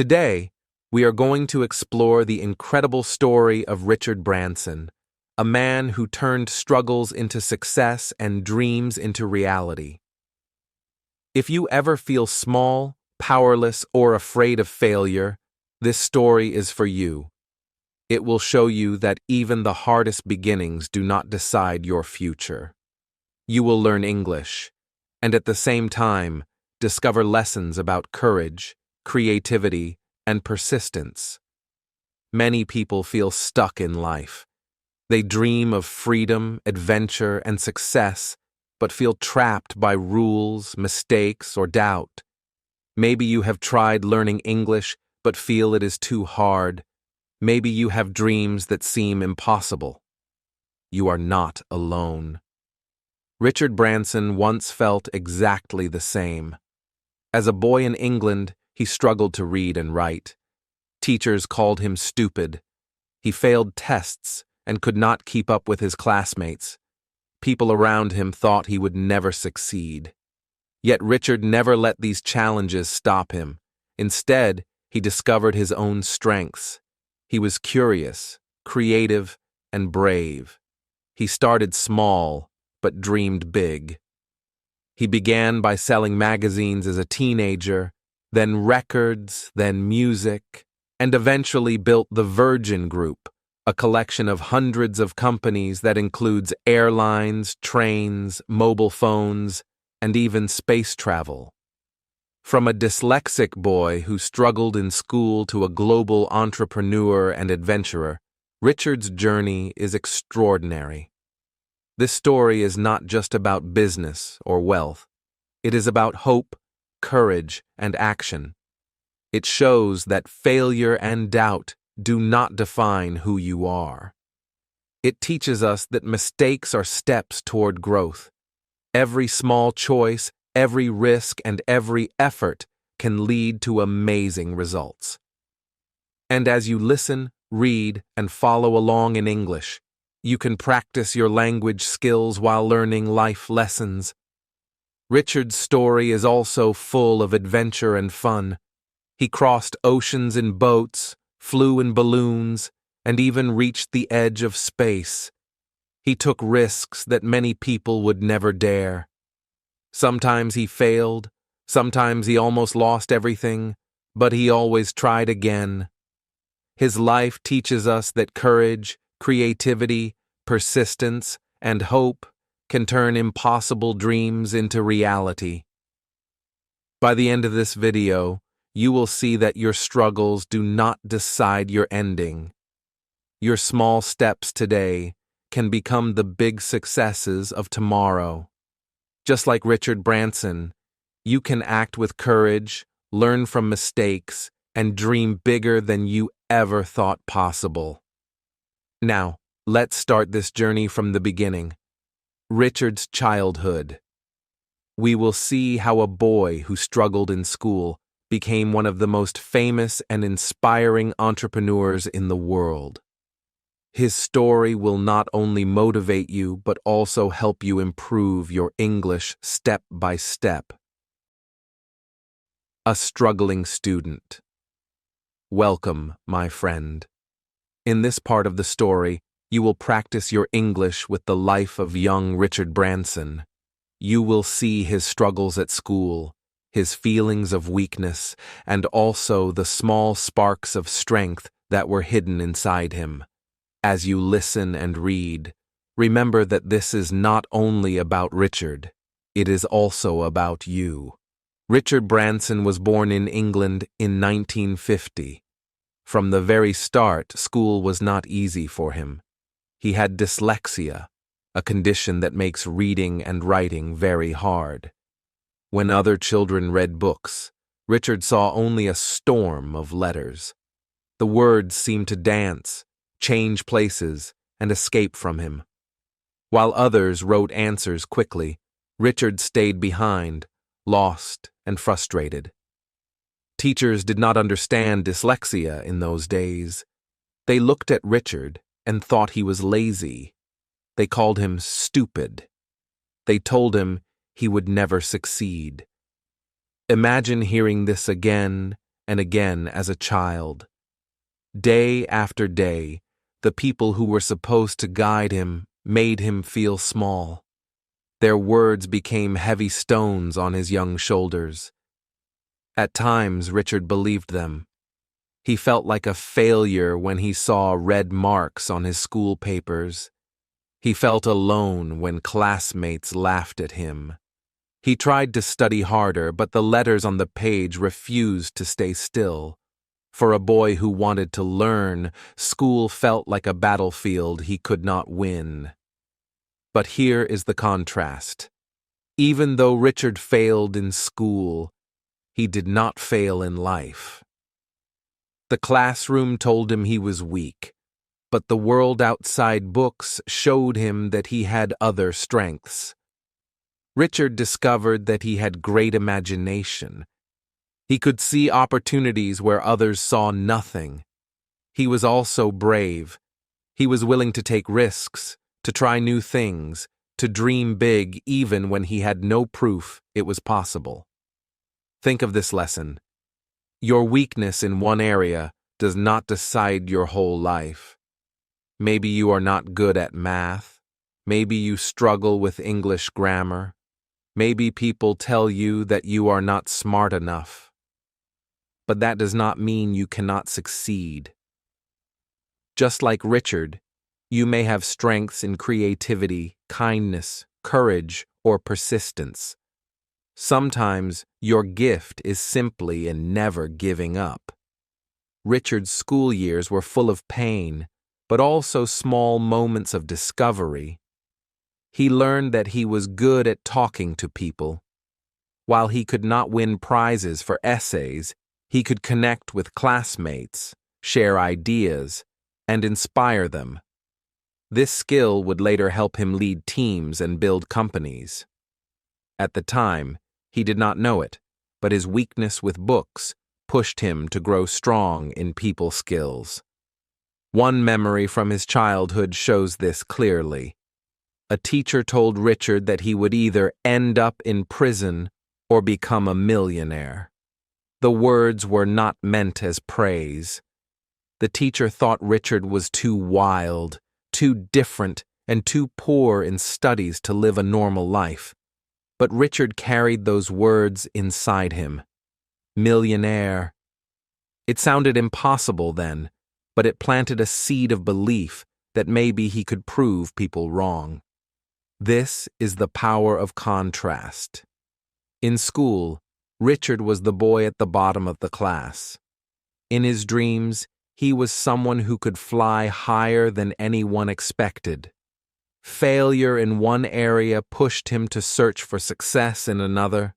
Today, we are going to explore the incredible story of Richard Branson, a man who turned struggles into success and dreams into reality. If you ever feel small, powerless, or afraid of failure, this story is for you. It will show you that even the hardest beginnings do not decide your future. You will learn English, and at the same time, discover lessons about courage, creativity, and persistence. Many people feel stuck in life. They dream of freedom, adventure, and success, but feel trapped by rules, mistakes, or doubt. Maybe you have tried learning English, but feel it is too hard. Maybe you have dreams that seem impossible. You are not alone. Richard Branson once felt exactly the same. As a boy in England, he struggled to read and write. Teachers called him stupid. He failed tests and could not keep up with his classmates. People around him thought he would never succeed. Yet Richard never let these challenges stop him. Instead, he discovered his own strengths. He was curious, creative, and brave. He started small, but dreamed big. He began by selling magazines as a teenager, then records, then music, and eventually built the Virgin Group, a collection of hundreds of companies that includes airlines, trains, mobile phones, and even space travel. From a dyslexic boy who struggled in school to a global entrepreneur and adventurer, Richard's journey is extraordinary. This story is not just about business or wealth. It is about hope, courage, and action. It shows that failure and doubt do not define who you are. It teaches us that mistakes are steps toward growth. Every small choice, every risk, and every effort can lead to amazing results. And as you listen, read, and follow along in English, you can practice your language skills while learning life lessons. Richard's story is also full of adventure and fun. He crossed oceans in boats, flew in balloons, and even reached the edge of space. He took risks that many people would never dare. Sometimes he failed, sometimes he almost lost everything, but he always tried again. His life teaches us that courage, creativity, persistence, and hope can turn impossible dreams into reality. By the end of this video, you will see that your struggles do not decide your ending. Your small steps today can become the big successes of tomorrow. Just like Richard Branson, you can act with courage, learn from mistakes, and dream bigger than you ever thought possible. Now, let's start this journey from the beginning. Richard's childhood. We will see how a boy who struggled in school became one of the most famous and inspiring entrepreneurs in the world. His story will not only motivate you but also help you improve your English step by step. A struggling student. Welcome, my friend. In this part of the story, you will practice your English with the life of young Richard Branson. You will see his struggles at school, his feelings of weakness, and also the small sparks of strength that were hidden inside him. As you listen and read, remember that this is not only about Richard, it is also about you. Richard Branson was born in England in 1950. From the very start, school was not easy for him. He had dyslexia, a condition that makes reading and writing very hard. When other children read books, Richard saw only a storm of letters. The words seemed to dance, change places, and escape from him. While others wrote answers quickly, Richard stayed behind, lost and frustrated. Teachers did not understand dyslexia in those days. They looked at Richard and thought he was lazy. They called him stupid. They told him he would never succeed. Imagine hearing this again and again as a child. Day after day, the people who were supposed to guide him made him feel small. Their words became heavy stones on his young shoulders. At times, Richard believed them. He felt like a failure when he saw red marks on his school papers. He felt alone when classmates laughed at him. He tried to study harder, but the letters on the page refused to stay still. For a boy who wanted to learn, school felt like a battlefield he could not win. But here is the contrast. Even though Richard failed in school, he did not fail in life. The classroom told him he was weak, but the world outside books showed him that he had other strengths. Richard discovered that he had great imagination. He could see opportunities where others saw nothing. He was also brave. He was willing to take risks, to try new things, to dream big even when he had no proof it was possible. Think of this lesson. Your weakness in one area does not decide your whole life. Maybe you are not good at math. Maybe you struggle with English grammar. Maybe people tell you that you are not smart enough. But that does not mean you cannot succeed. Just like Richard, you may have strengths in creativity, kindness, courage, or persistence. Sometimes your gift is simply in never giving up. Richard's school years were full of pain, but also small moments of discovery. He learned that he was good at talking to people. While he could not win prizes for essays, he could connect with classmates, share ideas, and inspire them. This skill would later help him lead teams and build companies. At the time, he did not know it, but his weakness with books pushed him to grow strong in people skills. One memory from his childhood shows this clearly. A teacher told Richard that he would either end up in prison or become a millionaire. The words were not meant as praise. The teacher thought Richard was too wild, too different, and too poor in studies to live a normal life. But Richard carried those words inside him. Millionaire. It sounded impossible then, but it planted a seed of belief that maybe he could prove people wrong. This is the power of contrast. In school, Richard was the boy at the bottom of the class. In his dreams, he was someone who could fly higher than anyone expected. Failure in one area pushed him to search for success in another.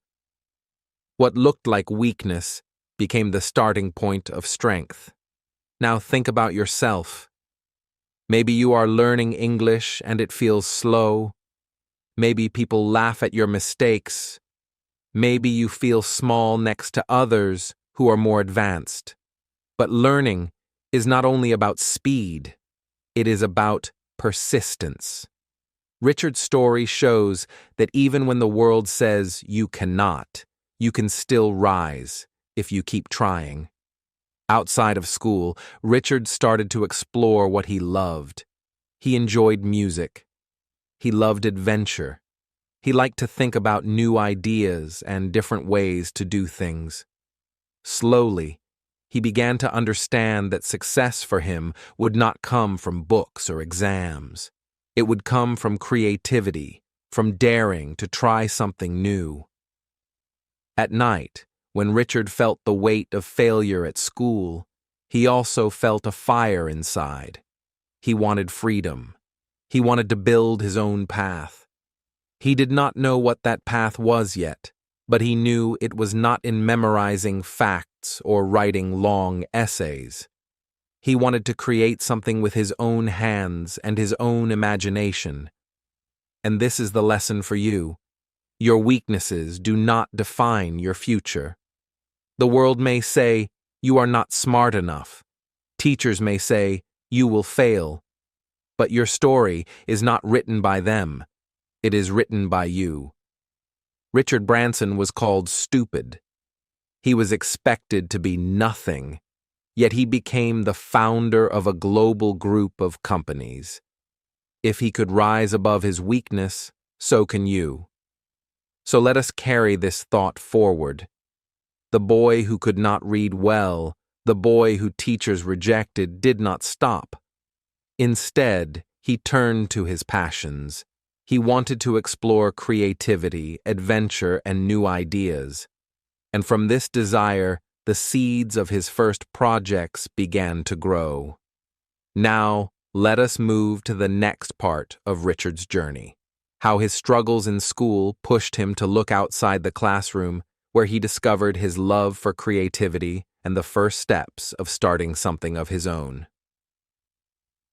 What looked like weakness became the starting point of strength. Now think about yourself. Maybe you are learning English and it feels slow. Maybe people laugh at your mistakes. Maybe you feel small next to others who are more advanced. But learning is not only about speed, it is about persistence. Richard's story shows that even when the world says you cannot, you can still rise if you keep trying. Outside of school, Richard started to explore what he loved. He enjoyed music. He loved adventure. He liked to think about new ideas and different ways to do things. Slowly, he began to understand that success for him would not come from books or exams. It would come from creativity, from daring to try something new. At night, when Richard felt the weight of failure at school, he also felt a fire inside. He wanted freedom. He wanted to build his own path. He did not know what that path was yet, but he knew it was not in memorizing facts or writing long essays. He wanted to create something with his own hands and his own imagination. And this is the lesson for you. Your weaknesses do not define your future. The world may say, you are not smart enough. Teachers may say, you will fail. But your story is not written by them. It is written by you. Richard Branson was called stupid. He was expected to be nothing, yet he became the founder of a global group of companies. If he could rise above his weakness, so can you. So let us carry this thought forward. The boy who could not read well, the boy who teachers rejected, did not stop. Instead, he turned to his passions. He wanted to explore creativity, adventure, and new ideas. And from this desire, the seeds of his first projects began to grow. Now, let us move to the next part of Richard's journey. How his struggles in school pushed him to look outside the classroom, where he discovered his love for creativity and the first steps of starting something of his own.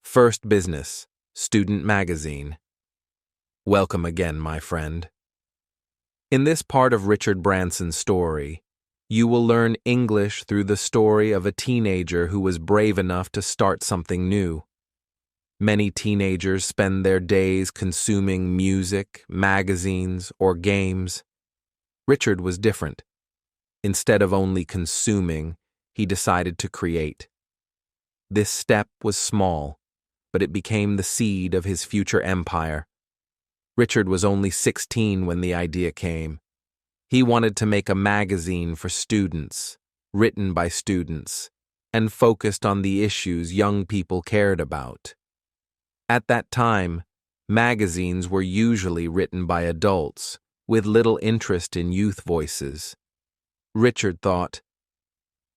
First business, student magazine. Welcome again, my friend. In this part of Richard Branson's story, you will learn English through the story of a teenager who was brave enough to start something new. Many teenagers spend their days consuming music, magazines, or games. Richard was different. Instead of only consuming, he decided to create. This step was small, but it became the seed of his future empire. Richard was only 16 when the idea came. He wanted to make a magazine for students, written by students, and focused on the issues young people cared about. At that time, magazines were usually written by adults, with little interest in youth voices. Richard thought,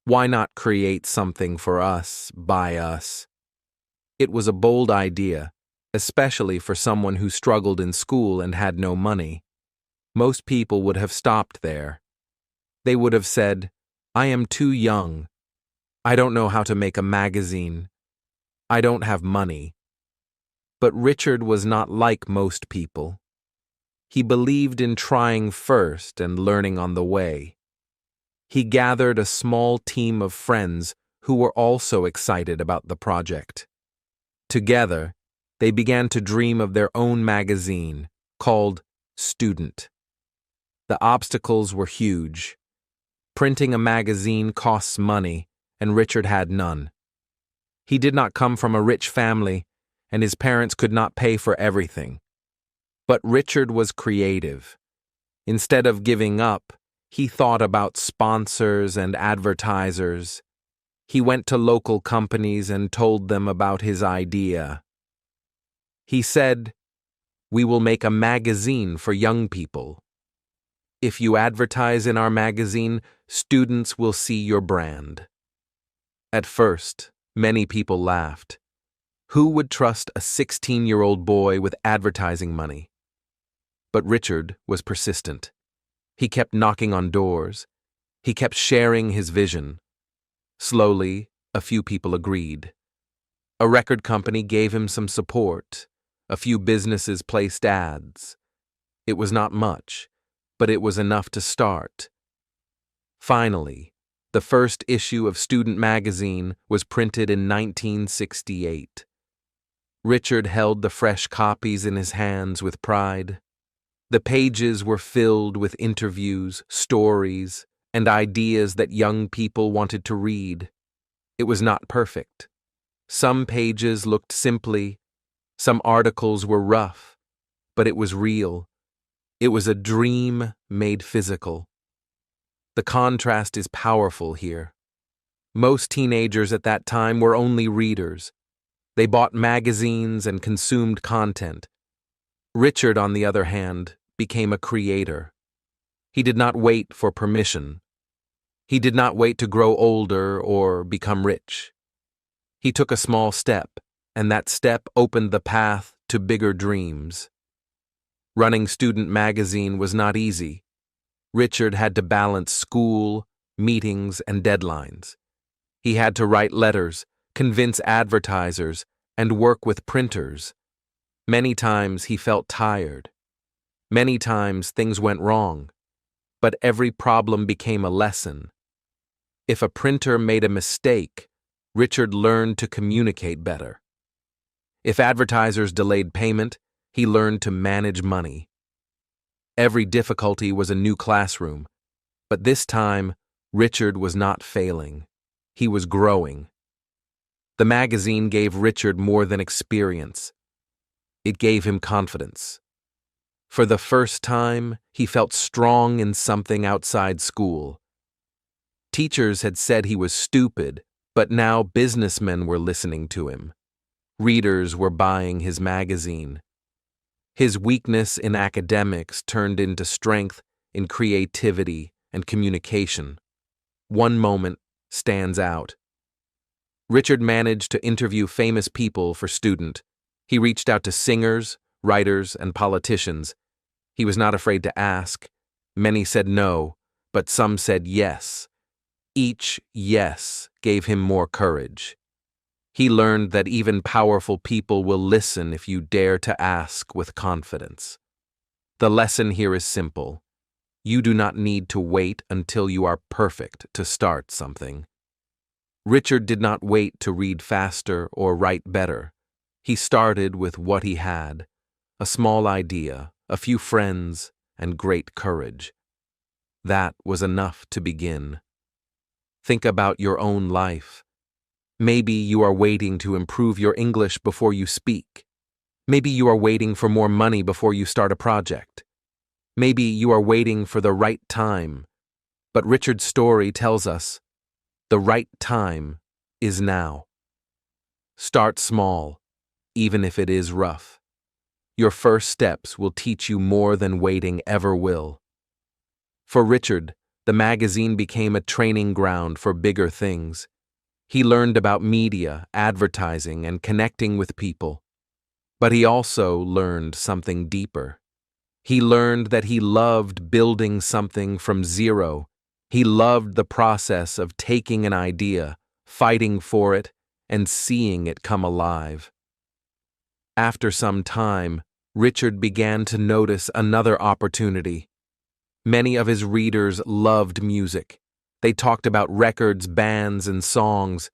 why not create something for us, by us? It was a bold idea, especially for someone who struggled in school and had no money. Most people would have stopped there. They would have said, I am too young. I don't know how to make a magazine. I don't have money. But Richard was not like most people. He believed in trying first and learning on the way. He gathered a small team of friends who were also excited about the project. Together, they began to dream of their own magazine, called Student. The obstacles were huge. Printing a magazine costs money, and Richard had none. He did not come from a rich family, and his parents could not pay for everything. But Richard was creative. Instead of giving up, he thought about sponsors and advertisers. He went to local companies and told them about his idea. He said, we will make a magazine for young people. If you advertise in our magazine, students will see your brand. At first, many people laughed. Who would trust a 16-year-old boy with advertising money? But Richard was persistent. He kept knocking on doors. He kept sharing his vision. Slowly, a few people agreed. A record company gave him some support. A few businesses placed ads. It was not much, but it was enough to start. Finally, the first issue of Student Magazine was printed in 1968. Richard held the fresh copies in his hands with pride. The pages were filled with interviews, stories, and ideas that young people wanted to read. It was not perfect. Some pages looked simply, some articles were rough, but it was real. It was a dream made physical. The contrast is powerful here. Most teenagers at that time were only readers. They bought magazines and consumed content. Richard, on the other hand, became a creator. He did not wait for permission. He did not wait to grow older or become rich. He took a small step, and that step opened the path to bigger dreams. Running Student Magazine was not easy. Richard had to balance school, meetings, and deadlines. He had to write letters, convince advertisers, and work with printers. Many times he felt tired. Many times things went wrong, but every problem became a lesson. If a printer made a mistake, Richard learned to communicate better. If advertisers delayed payment, he learned to manage money. Every difficulty was a new classroom, but this time, Richard was not failing. He was growing. The magazine gave Richard more than experience. It gave him confidence. For the first time, he felt strong in something outside school. Teachers had said he was stupid, but now businessmen were listening to him. Readers were buying his magazine. His weakness in academics turned into strength in creativity and communication. One moment stands out. Richard managed to interview famous people for Student. He reached out to singers, writers, and politicians. He was not afraid to ask. Many said no, but some said yes. Each yes gave him more courage. He learned that even powerful people will listen if you dare to ask with confidence. The lesson here is simple. You do not need to wait until you are perfect to start something. Richard did not wait to read faster or write better. He started with what he had, a small idea, a few friends, and great courage. That was enough to begin. Think about your own life. Maybe you are waiting to improve your English before you speak. Maybe you are waiting for more money before you start a project. Maybe you are waiting for the right time. But Richard's story tells us, the right time is now. Start small, even if it is rough. Your first steps will teach you more than waiting ever will. For Richard, the magazine became a training ground for bigger things. He learned about media, advertising, and connecting with people. But he also learned something deeper. He learned that he loved building something from zero. He loved the process of taking an idea, fighting for it, and seeing it come alive. After some time, Richard began to notice another opportunity. Many of his readers loved music. They talked about records, bands, and songs.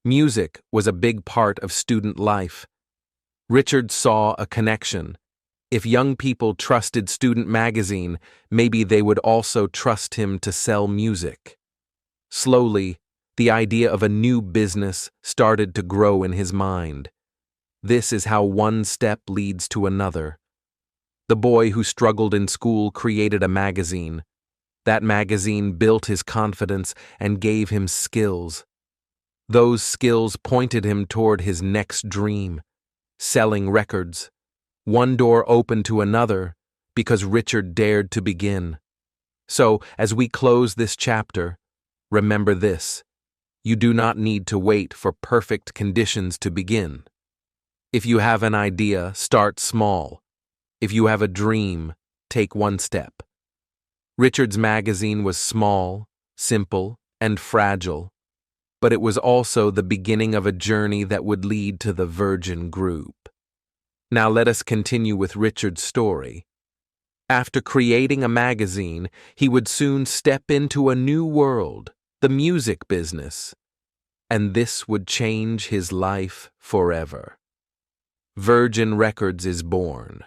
Music was a big part of student life. Richard saw a connection. If young people trusted Student Magazine, maybe they would also trust him to sell music. Slowly, the idea of a new business started to grow in his mind. This is how one step leads to another. The boy who struggled in school created a magazine. That magazine built his confidence and gave him skills. Those skills pointed him toward his next dream, selling records. One door opened to another because Richard dared to begin. So, as we close this chapter, remember this: you do not need to wait for perfect conditions to begin. If you have an idea, start small. If you have a dream, take one step. Richard's magazine was small, simple, and fragile, but it was also the beginning of a journey that would lead to the Virgin Group. Now let us continue with Richard's story. After creating a magazine, he would soon step into a new world, the music business, and this would change his life forever. Virgin Records is born.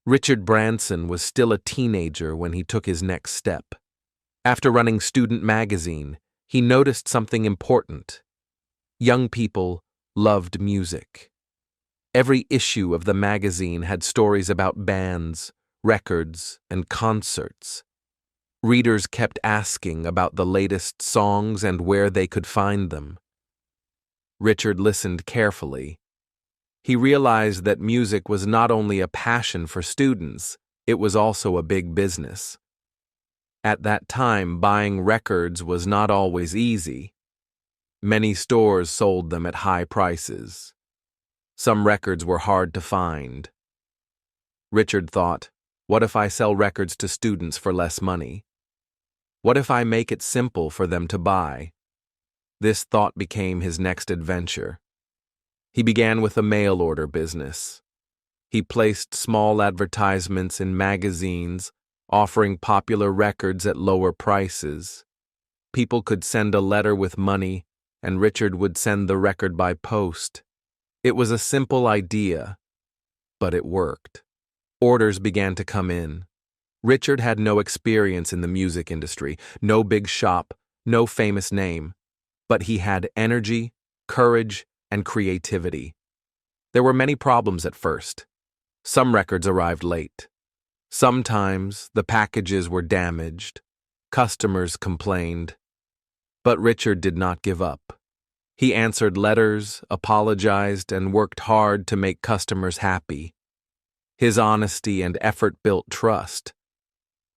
Richard Branson was still a teenager when he took his next step. After running Student Magazine, he noticed something important. Young people loved music. Every issue of the magazine had stories about bands, records, and concerts. Readers kept asking about the latest songs and where they could find them. Richard listened carefully. He realized that music was not only a passion for students, it was also a big business. At that time, buying records was not always easy. Many stores sold them at high prices. Some records were hard to find. Richard thought, what if I sell records to students for less money? What if I make it simple for them to buy? This thought became his next adventure. He began with a mail-order business. He placed small advertisements in magazines, offering popular records at lower prices. People could send a letter with money, and Richard would send the record by post. It was a simple idea, but it worked. Orders began to come in. Richard had no experience in the music industry, no big shop, No famous name, but he had energy, courage, and creativity. There were many problems at first. Some records arrived late. Sometimes the packages were damaged. Customers complained. But Richard did not give up. He answered letters, apologized, and worked hard to make customers happy. His honesty and effort built trust.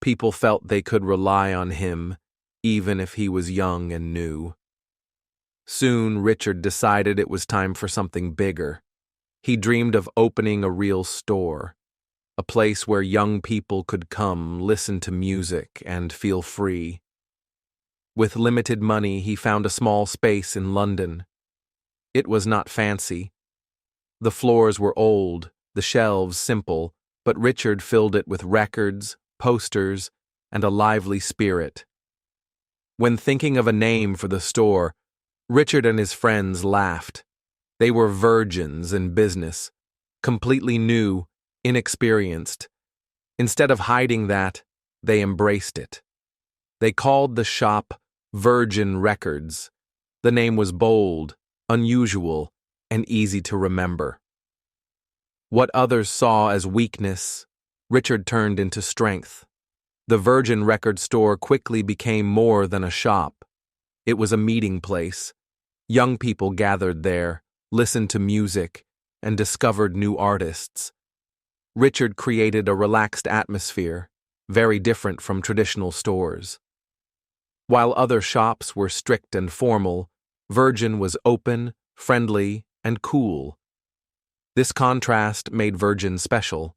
People felt they could rely on him, even if he was young and new. Soon, Richard decided it was time for something bigger. He dreamed of opening a real store, a place where young people could come, listen to music, and feel free. With limited money, he found a small space in London. It was not fancy. The floors were old, the shelves simple, but Richard filled it with records, posters, and a lively spirit. When thinking of a name for the store, Richard and his friends laughed. They were virgins in business, completely new, inexperienced. Instead of hiding that, they embraced it. They called the shop Virgin Records. The name was bold, unusual, and easy to remember. What others saw as weakness, Richard turned into strength. The Virgin Record store quickly became more than a shop. It was a meeting place. Young people gathered there, listened to music, and discovered new artists. Richard created a relaxed atmosphere, very different from traditional stores. While other shops were strict and formal, Virgin was open, friendly, and cool. This contrast made Virgin special.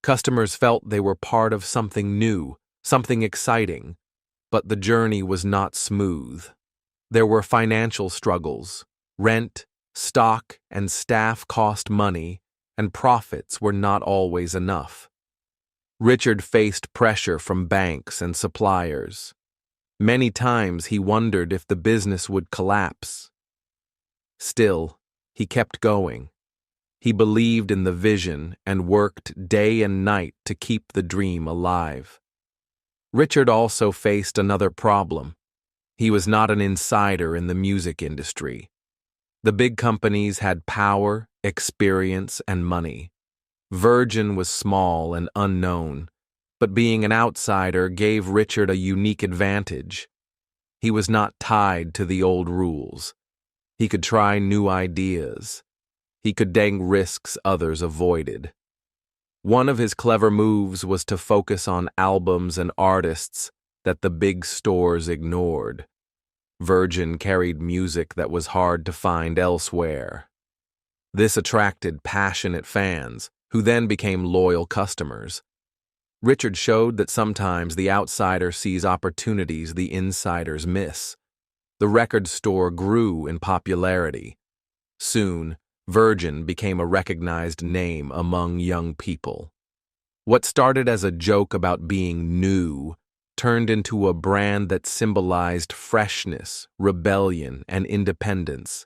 Customers felt they were part of something new, something exciting, but the journey was not smooth. There were financial struggles. Rent, stock, and staff cost money, and profits were not always enough. Richard faced pressure from banks and suppliers. Many times he wondered if the business would collapse. Still, he kept going. He believed in the vision and worked day and night to keep the dream alive. Richard also faced another problem. He was not an insider in the music industry. The big companies had power, experience, and money. Virgin was small and unknown, but being an outsider gave Richard a unique advantage. He was not tied to the old rules. He could try new ideas. He could take risks others avoided. One of his clever moves was to focus on albums and artists that the big stores ignored. Virgin carried music that was hard to find elsewhere. This attracted passionate fans, who then became loyal customers. Richard showed that sometimes the outsider sees opportunities the insiders miss. The record store grew in popularity. Soon, Virgin became a recognized name among young people. What started as a joke about being new turned into a brand that symbolized freshness, rebellion, and independence.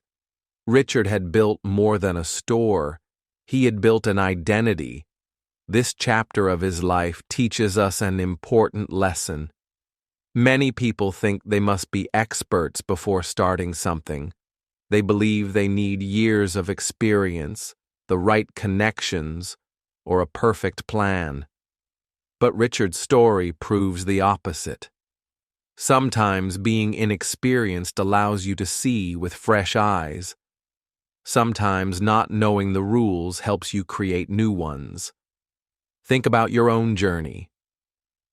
Richard had built more than a store. He had built an identity. This chapter of his life teaches us an important lesson. Many people think they must be experts before starting something. They believe they need years of experience, the right connections, or a perfect plan. But Richard's story proves the opposite. Sometimes being inexperienced allows you to see with fresh eyes. Sometimes not knowing the rules helps you create new ones. Think about your own journey.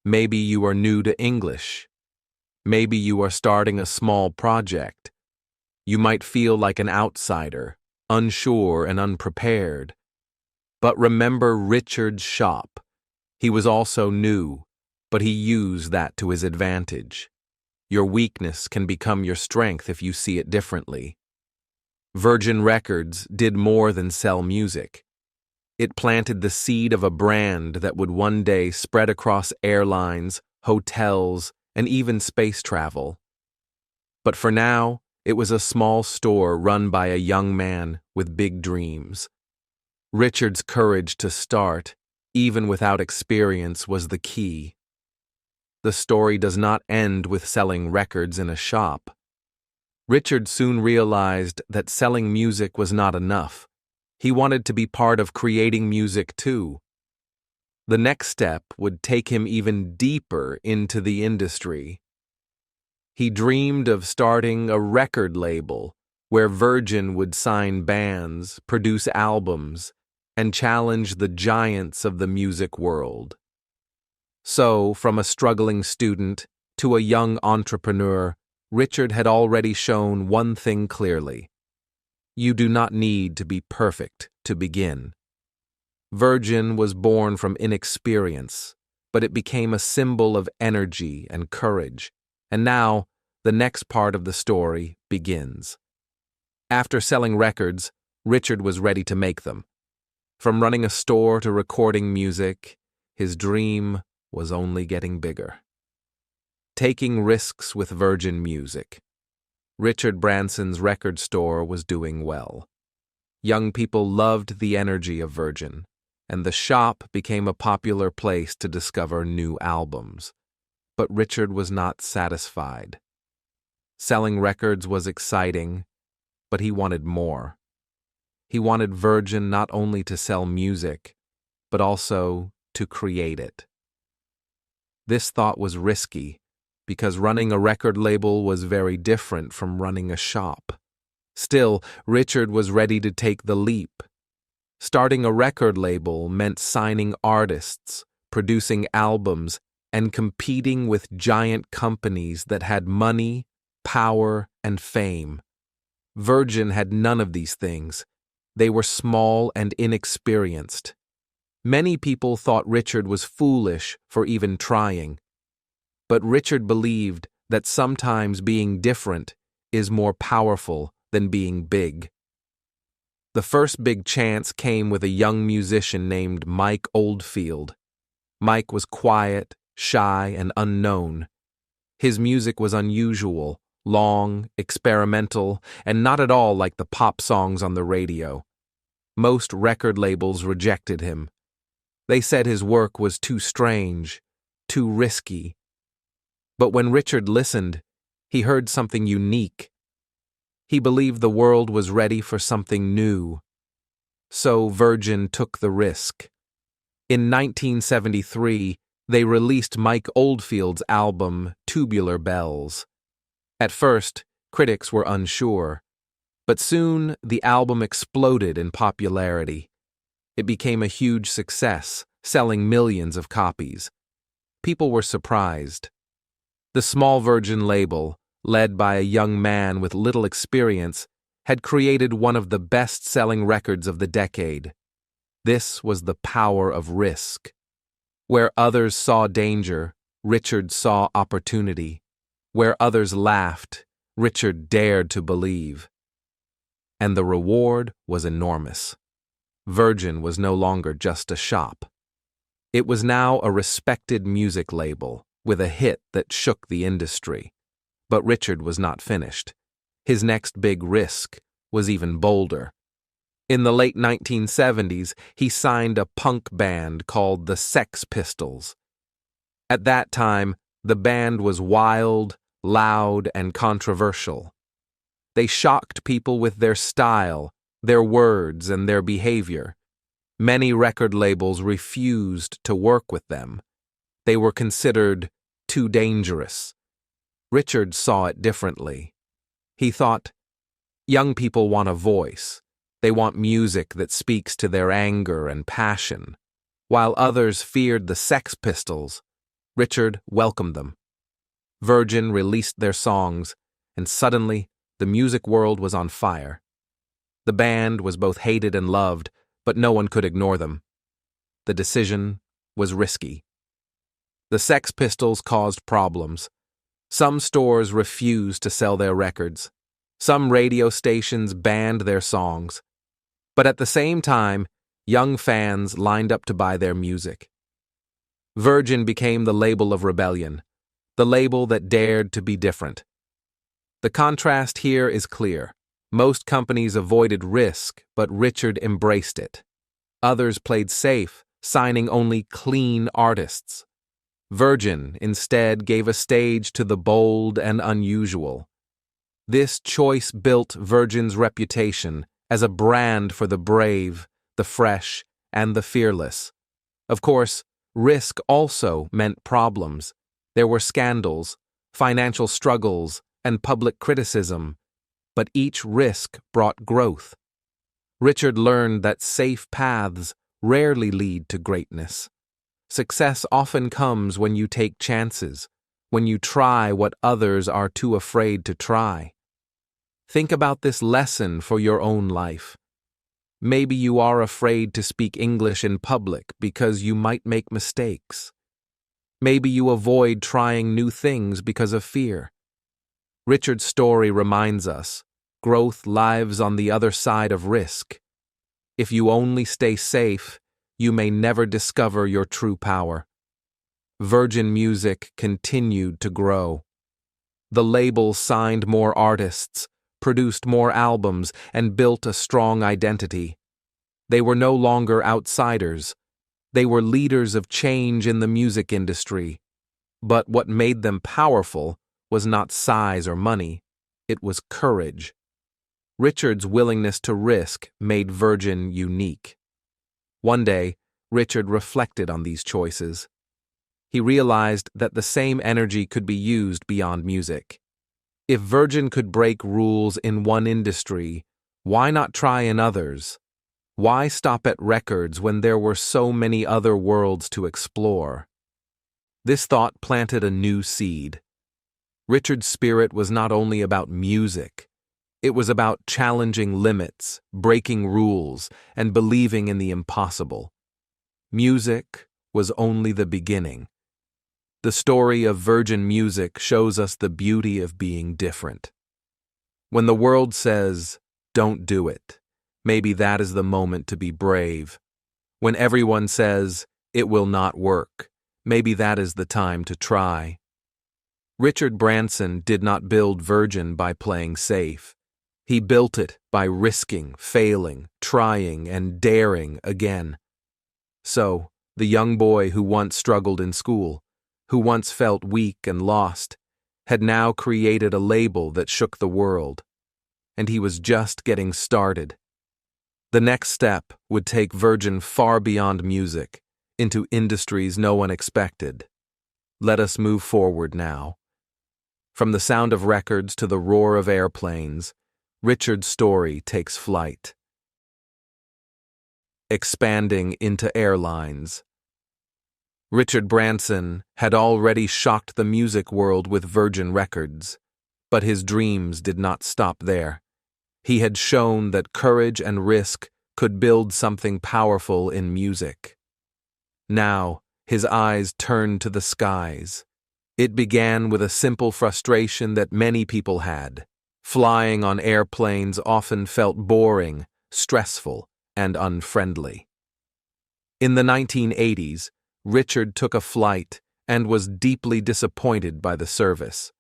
Maybe you are new to English. Maybe you are starting a small project. You might feel like an outsider, unsure and unprepared. But remember Richard's shop. He was also new, but he used that to his advantage. Your weakness can become your strength if you see it differently. Virgin Records did more than sell music. It planted the seed of a brand that would one day spread across airlines, hotels, and even space travel. But for now, it was a small store run by a young man with big dreams. Richard's courage to start, even without experience, was the key. the story does not end with selling records in a shop. Richard soon realized that selling music was not enough. He wanted to be part of creating music too. The next step would take him even deeper into the industry. He dreamed of starting a record label where Virgin would sign bands, produce albums, and challenge the giants of the music world. So, from a struggling student to a young entrepreneur, Richard had already shown one thing clearly. You do not need to be perfect to begin. Virgin was born from inexperience, but it became a symbol of energy and courage. And now, the next part of the story begins. After selling records, Richard was ready to make them. From running a store to recording music, his dream was only getting bigger. Taking risks with Virgin Music. Richard Branson's record store was doing well. Young people loved the energy of Virgin, and the shop became a popular place to discover new albums. But Richard was not satisfied. Selling records was exciting, but he wanted more. He wanted Virgin not only to sell music, but also to create it. This thought was risky, because running a record label was very different from running a shop. Still, Richard was ready to take the leap. Starting a record label meant signing artists, producing albums, and competing with giant companies that had money, power, and fame. Virgin had none of these things. They were small and inexperienced. Many people thought Richard was foolish for even trying. But Richard believed that sometimes being different is more powerful than being big. The first big chance came with a young musician named Mike Oldfield. Mike was quiet, shy, and unknown. His music was unusual, long, experimental, and not at all like the pop songs on the radio. Most record labels rejected him. They said his work was too strange, too risky. But when Richard listened, he heard something unique. He believed the world was ready for something new. So Virgin took the risk. In 1973, they released Mike Oldfield's album, Tubular Bells. At first, critics were unsure, but soon the album exploded in popularity. It became a huge success, selling millions of copies. People were surprised. The small Virgin label, led by a young man with little experience, had created one of the best-selling records of the decade. This was the power of risk. Where others saw danger, Richard saw opportunity. Where others laughed, Richard dared to believe. And the reward was enormous. Virgin was no longer just a shop. It was now a respected music label, with a hit that shook the industry. But Richard was not finished. His next big risk was even bolder. In the late 1970s, he signed a punk band called the Sex Pistols. At that time, the band was wild, loud, and controversial. They shocked people with their style, their words, and their behavior. Many record labels refused to work with them. They were considered too dangerous. Richard saw it differently. He thought, young people want a voice. They want music that speaks to their anger and passion. While others feared the Sex Pistols, Richard welcomed them. Virgin released their songs, and suddenly the music world was on fire. The band was both hated and loved, but no one could ignore them. The decision was risky. The Sex Pistols caused problems. Some stores refused to sell their records. Some radio stations banned their songs. But at the same time, young fans lined up to buy their music. Virgin became the label of rebellion, the label that dared to be different. The contrast here is clear. Most companies avoided risk, but Richard embraced it. Others played safe, signing only clean artists. Virgin instead gave a stage to the bold and unusual. This choice built Virgin's reputation as a brand for the brave, the fresh, and the fearless. Of course, risk also meant problems. There were scandals, financial struggles, and public criticism, but each risk brought growth. Richard learned that safe paths rarely lead to greatness. Success often comes when you take chances, when you try what others are too afraid to try. Think about this lesson for your own life. Maybe you are afraid to speak English in public because you might make mistakes. Maybe you avoid trying new things because of fear. Richard's story reminds us, growth lives on the other side of risk. If you only stay safe, you may never discover your true power. Virgin Music continued to grow. The label signed more artists, produced more albums, and built a strong identity. They were no longer outsiders. They were leaders of change in the music industry. But what made them powerful was not size or money. It was courage. Richard's willingness to risk made Virgin unique. One day, Richard reflected on these choices. He realized that the same energy could be used beyond music. If Virgin could break rules in one industry, why not try in others? Why stop at records when there were so many other worlds to explore? This thought planted a new seed. Richard's spirit was not only about music. It was about challenging limits, breaking rules, and believing in the impossible. Music was only the beginning. The story of Virgin Music shows us the beauty of being different. When the world says, "Don't do it," maybe that is the moment to be brave. When everyone says, "It will not work," maybe that is the time to try. Richard Branson did not build Virgin by playing safe. He built it by risking, failing, trying, and daring again. So, the young boy who once struggled in school, who once felt weak and lost, had now created a label that shook the world. And he was just getting started. The next step would take Virgin far beyond music, into industries no one expected. Let us move forward now. From the sound of records to the roar of airplanes, Richard's story takes flight. Expanding into airlines. Richard Branson had already shocked the music world with Virgin Records, but his dreams did not stop there. He had shown that courage and risk could build something powerful in music. Now, his eyes turned to the skies. It began with a simple frustration that many people had. Flying on airplanes often felt boring, stressful, and unfriendly. In the 1980s, Richard took a flight and was deeply disappointed by the service.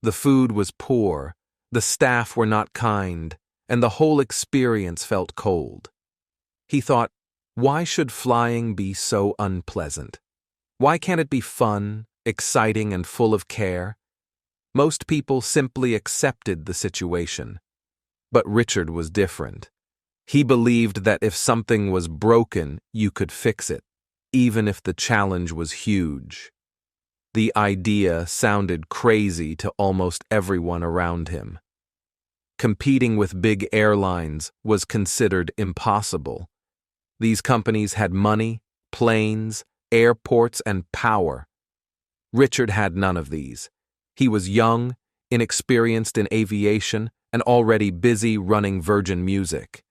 The food was poor, the staff were not kind, and the whole experience felt cold. He thought, why should flying be so unpleasant? Why can't it be fun, exciting, and full of care? Most people simply accepted the situation. But Richard was different. He believed that if something was broken, you could fix it, even if the challenge was huge. The idea sounded crazy to almost everyone around him. Competing with big airlines was considered impossible. These companies had money, planes, airports, and power. Richard had none of these. He was young, inexperienced in aviation, and already busy running Virgin Music.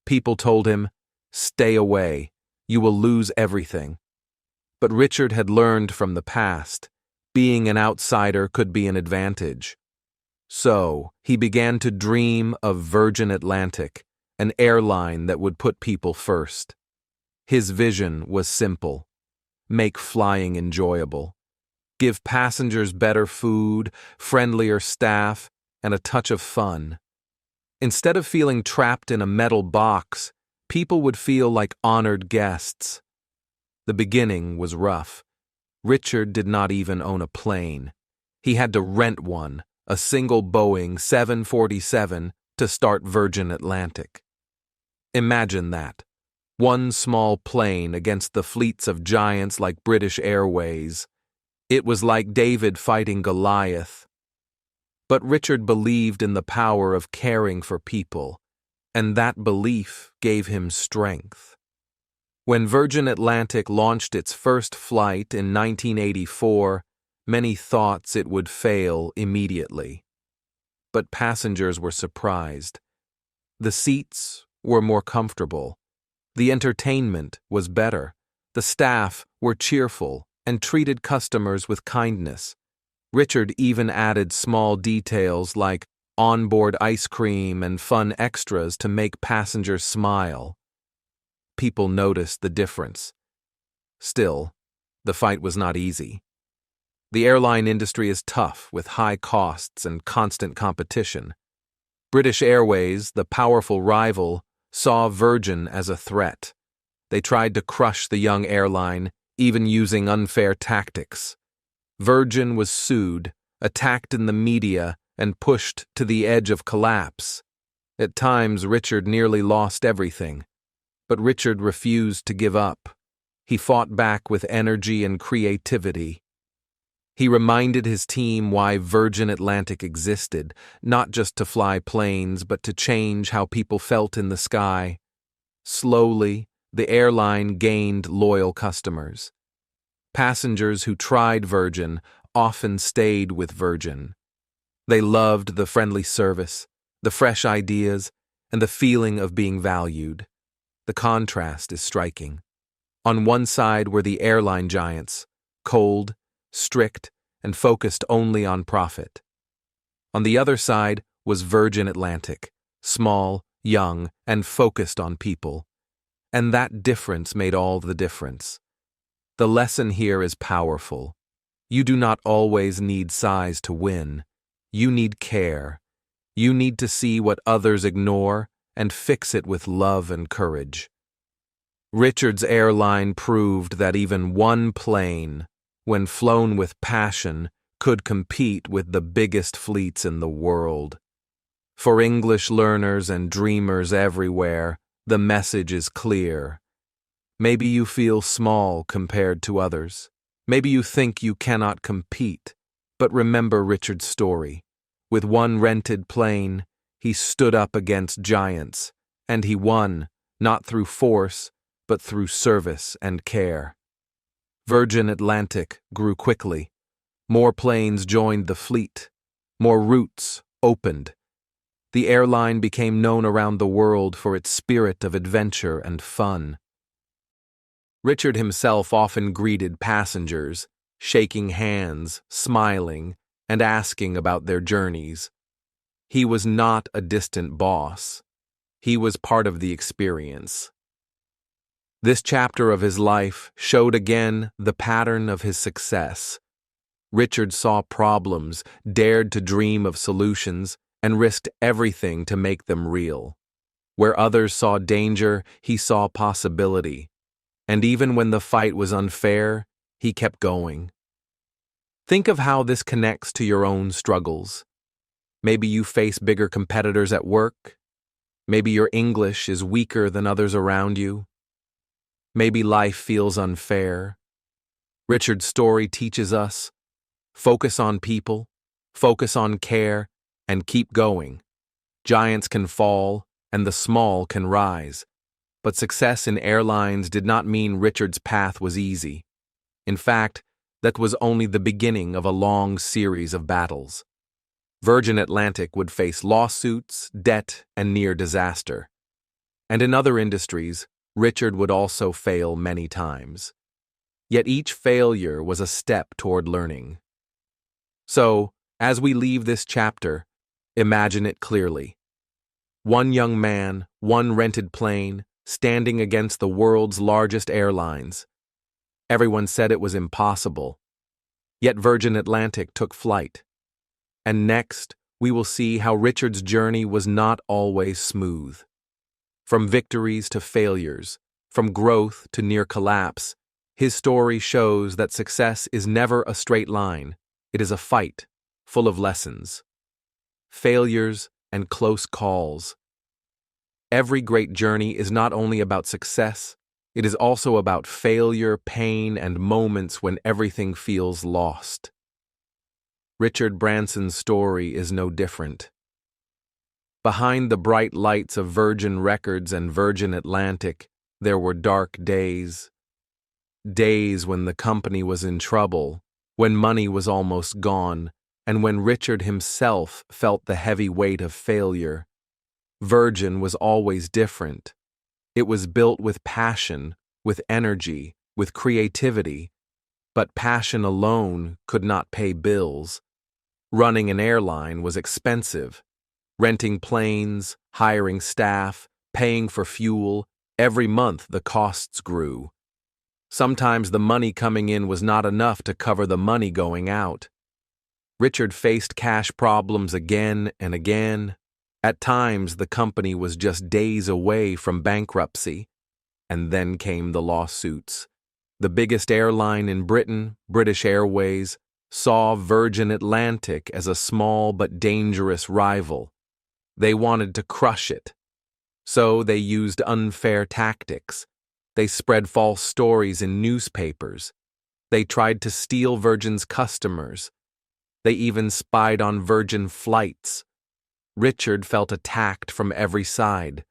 People told him, "Stay away, you will lose everything." But Richard had learned from the past. Being an outsider could be an advantage. So, he began to dream of Virgin Atlantic, an airline that would put people first. His vision was simple: make flying enjoyable. Give passengers better food, friendlier staff, and a touch of fun. Instead of feeling trapped in a metal box, people would feel like honored guests. The beginning was rough. Richard did not even own a plane. He had to rent one, a single Boeing 747, to start Virgin Atlantic. Imagine that. One small plane against the fleets of giants like British Airways. It was like David fighting Goliath. But Richard believed in the power of caring for people, and that belief gave him strength. When Virgin Atlantic launched its first flight in 1984, many thought it would fail immediately. But passengers were surprised. The seats were more comfortable. The entertainment was better. The staff were cheerful and treated customers with kindness. Richard even added small details like onboard ice cream and fun extras to make passengers smile. People noticed the difference. Still, the fight was not easy. The airline industry is tough with high costs and constant competition. British Airways, the powerful rival, saw Virgin as a threat. They tried to crush the young airline, even using unfair tactics. Virgin was sued, attacked in the media, and pushed to the edge of collapse. At times, Richard nearly lost everything. But Richard refused to give up. He fought back with energy and creativity. He reminded his team why Virgin Atlantic existed, not just to fly planes, but to change how people felt in the sky. Slowly, the airline gained loyal customers. Passengers who tried Virgin often stayed with Virgin. They loved the friendly service, the fresh ideas, and the feeling of being valued. The contrast is striking. On one side were the airline giants, cold, strict, and focused only on profit. On the other side was Virgin Atlantic, small, young, and focused on people. And that difference made all the difference. The lesson here is powerful. You do not always need size to win. You need care. You need to see what others ignore and fix it with love and courage. Richard's airline proved that even one plane, when flown with passion, could compete with the biggest fleets in the world. For English learners and dreamers everywhere, the message is clear. Maybe you feel small compared to others. Maybe you think you cannot compete. But remember Richard's story. With one rented plane, he stood up against giants, and he won, not through force, but through service and care. Virgin Atlantic grew quickly. More planes joined the fleet. More routes opened. The airline became known around the world for its spirit of adventure and fun. Richard himself often greeted passengers, shaking hands, smiling, and asking about their journeys. He was not a distant boss. He was part of the experience. This chapter of his life showed again the pattern of his success. Richard saw problems, dared to dream of solutions, and risked everything to make them real. Where others saw danger, he saw possibility. And even when the fight was unfair, he kept going. Think of how this connects to your own struggles. Maybe you face bigger competitors at work. Maybe your English is weaker than others around you. Maybe life feels unfair. Richard's story teaches us, focus on people, focus on care, and keep going. Giants can fall, and the small can rise. But success in airlines did not mean Richard's path was easy. In fact, that was only the beginning of a long series of battles. Virgin Atlantic would face lawsuits, debt, and near disaster. And in other industries, Richard would also fail many times. Yet each failure was a step toward learning. So, as we leave this chapter, imagine it clearly. One young man, one rented plane, standing against the world's largest airlines. Everyone said it was impossible. Yet Virgin Atlantic took flight. And next, we will see how Richard's journey was not always smooth. From victories to failures, from growth to near collapse, His story shows that success is never a straight line. It is a fight, full of lessons, failures, and close calls. Every great journey is not only about success, it is also about failure, pain, and moments when everything feels lost. Richard Branson's story is no different. Behind the bright lights of Virgin Records and Virgin Atlantic, there were dark days. Days when the company was in trouble, when money was almost gone, and when Richard himself felt the heavy weight of failure. Virgin was always different. It was built with passion, with energy, with creativity, but passion alone could not pay bills. Running an airline was expensive. Renting planes, hiring staff, paying for fuel, every month the costs grew. Sometimes the money coming in was not enough to cover the money going out. Richard faced cash problems again and again. At times, the company was just days away from bankruptcy. And then came the lawsuits. The biggest airline in Britain, British Airways, saw Virgin Atlantic as a small but dangerous rival. They wanted to crush it. So they used unfair tactics. They spread false stories in newspapers. They tried to steal Virgin's customers. They even spied on Virgin flights. Richard felt attacked from every side.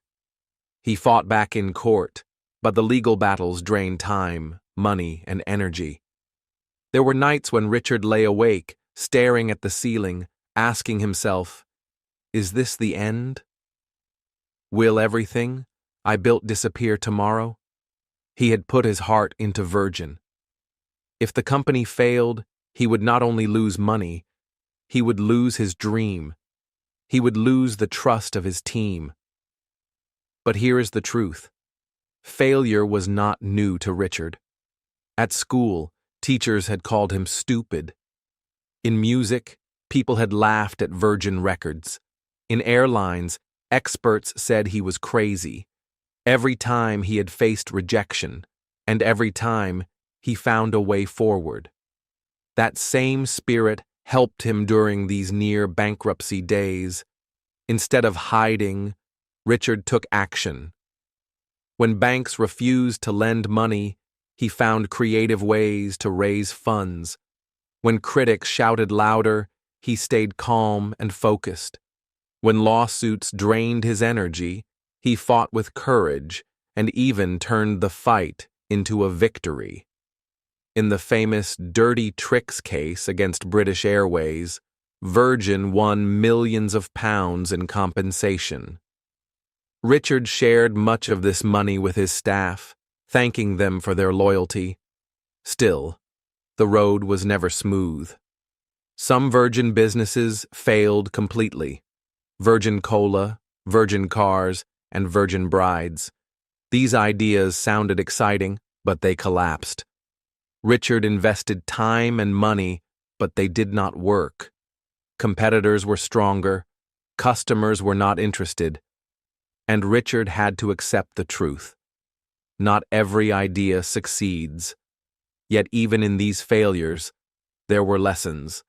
He fought back in court, but the legal battles drained time, money, and energy. There were nights when Richard lay awake, staring at the ceiling, asking himself, "Is this the end? Will everything I built disappear tomorrow?" He had put his heart into Virgin. If the company failed, he would not only lose money, he would lose his dream. He would lose the trust of his team. But here is the truth. Failure was not new to Richard. At school, teachers had called him stupid. In music, people had laughed at Virgin Records. In airlines, experts said he was crazy. Every time he had faced rejection, and every time he found a way forward. That same spirit helped him during these near bankruptcy days. Instead of hiding, Richard took action. When banks refused to lend money, he found creative ways to raise funds. When critics shouted louder, he stayed calm and focused. When lawsuits drained his energy, he fought with courage and even turned the fight into a victory. In the famous Dirty Tricks case against British Airways, Virgin won millions of pounds in compensation. Richard shared much of this money with his staff, thanking them for their loyalty. Still, the road was never smooth. Some Virgin businesses failed completely. Virgin Cola, Virgin Cars, and Virgin Brides. These ideas sounded exciting, but they collapsed. Richard invested time and money, but they did not work. Competitors were stronger, customers were not interested, and Richard had to accept the truth. Not every idea succeeds. Yet even in these failures, there were lessons.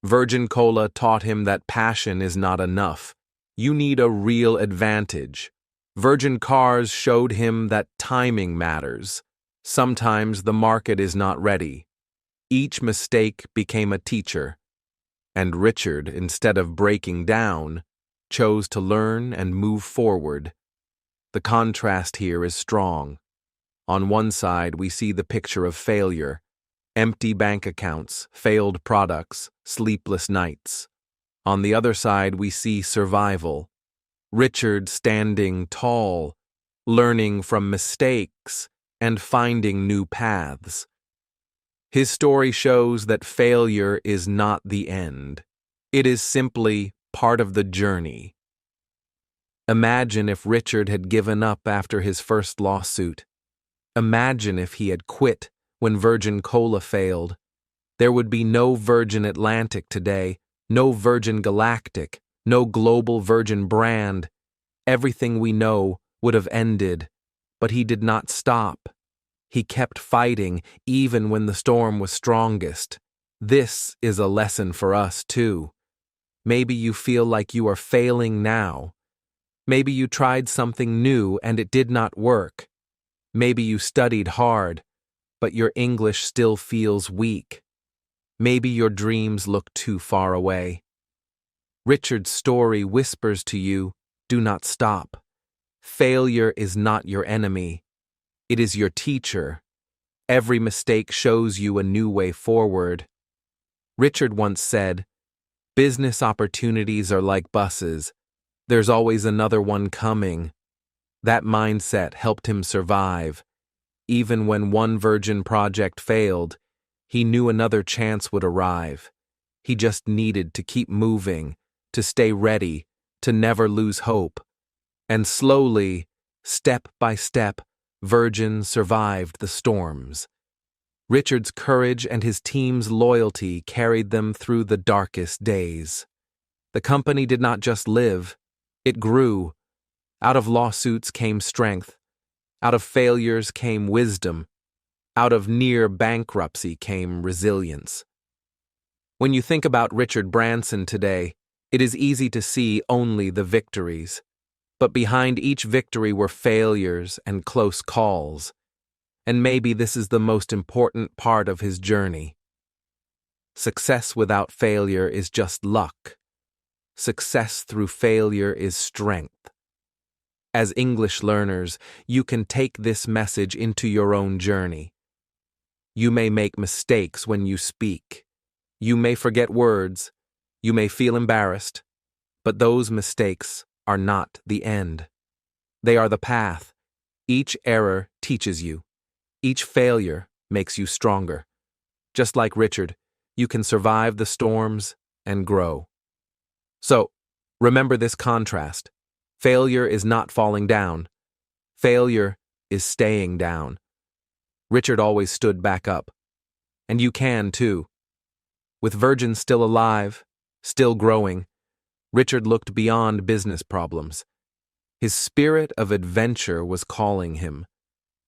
Virgin Cola taught him that passion is not enough. You need a real advantage. Virgin Cars showed him that timing matters. Sometimes the market is not ready. Each mistake became a teacher. And Richard, instead of breaking down, chose to learn and move forward. The contrast here is strong. On one side, we see the picture of failure: empty bank accounts, failed products, sleepless nights. On the other side, we see survival. Richard standing tall, learning from mistakes, and finding new paths. His story shows that failure is not the end. It is simply part of the journey. Imagine if Richard had given up after his first lawsuit. Imagine if he had quit when Virgin Cola failed. There would be no Virgin Atlantic today, no Virgin Galactic, no global Virgin brand. Everything we know would have ended, but he did not stop. He kept fighting even when the storm was strongest. This is a lesson for us, too. Maybe you feel like you are failing now. Maybe you tried something new and it did not work. Maybe you studied hard, but your English still feels weak. Maybe your dreams look too far away. Richard's story whispers to you, do not stop. Failure is not your enemy. It is your teacher. Every mistake shows you a new way forward. Richard once said, business opportunities are like buses. There's always another one coming. That mindset helped him survive. Even when one Virgin project failed, he knew another chance would arrive. He just needed to keep moving, to stay ready, to never lose hope. And slowly, step by step, Virgin survived the storms. Richard's courage and his team's loyalty carried them through the darkest days. The company did not just live, it grew. Out of lawsuits came strength. Out of failures came wisdom. Out of near bankruptcy came resilience. When you think about Richard Branson today, it is easy to see only the victories. But behind each victory were failures and close calls. And maybe this is the most important part of his journey. Success without failure is just luck. Success through failure is strength. As English learners, you can take this message into your own journey. You may make mistakes when you speak. You may forget words. You may feel embarrassed. But those mistakes are not the end. They are the path. Each error teaches you. Each failure makes you stronger. Just like Richard, you can survive the storms and grow. So, remember this contrast. Failure is not falling down. Failure is staying down. Richard always stood back up. And you can too. With Virgin still alive, still growing, Richard looked beyond business problems. His spirit of adventure was calling him.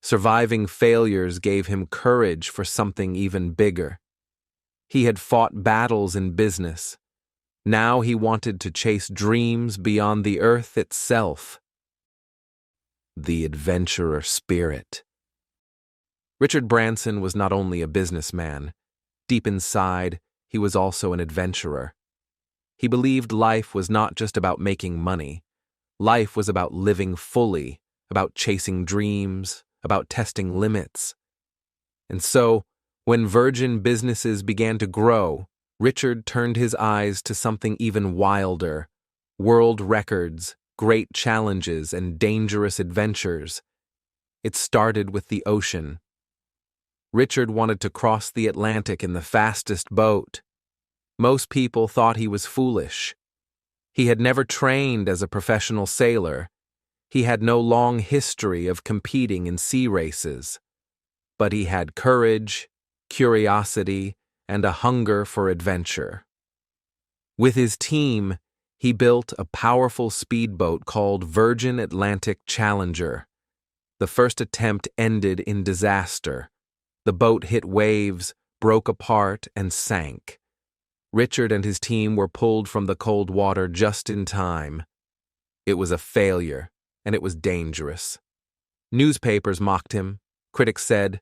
Surviving failures gave him courage for something even bigger. He had fought battles in business. Now he wanted to chase dreams beyond the earth itself. The adventurer spirit. Richard Branson was not only a businessman. Deep inside, he was also an adventurer. He believed life was not just about making money. Life was about living fully, about chasing dreams, about testing limits. And so, when Virgin businesses began to grow, Richard turned his eyes to something even wilder: world records, great challenges, and dangerous adventures. It started with the ocean. Richard wanted to cross the Atlantic in the fastest boat. Most people thought he was foolish. He had never trained as a professional sailor. He had no long history of competing in sea races. But he had courage, curiosity, and a hunger for adventure. With his team, he built a powerful speedboat called Virgin Atlantic Challenger. The first attempt ended in disaster. The boat hit waves, broke apart, and sank. Richard and his team were pulled from the cold water just in time. It was a failure, and it was dangerous. Newspapers mocked him. Critics said,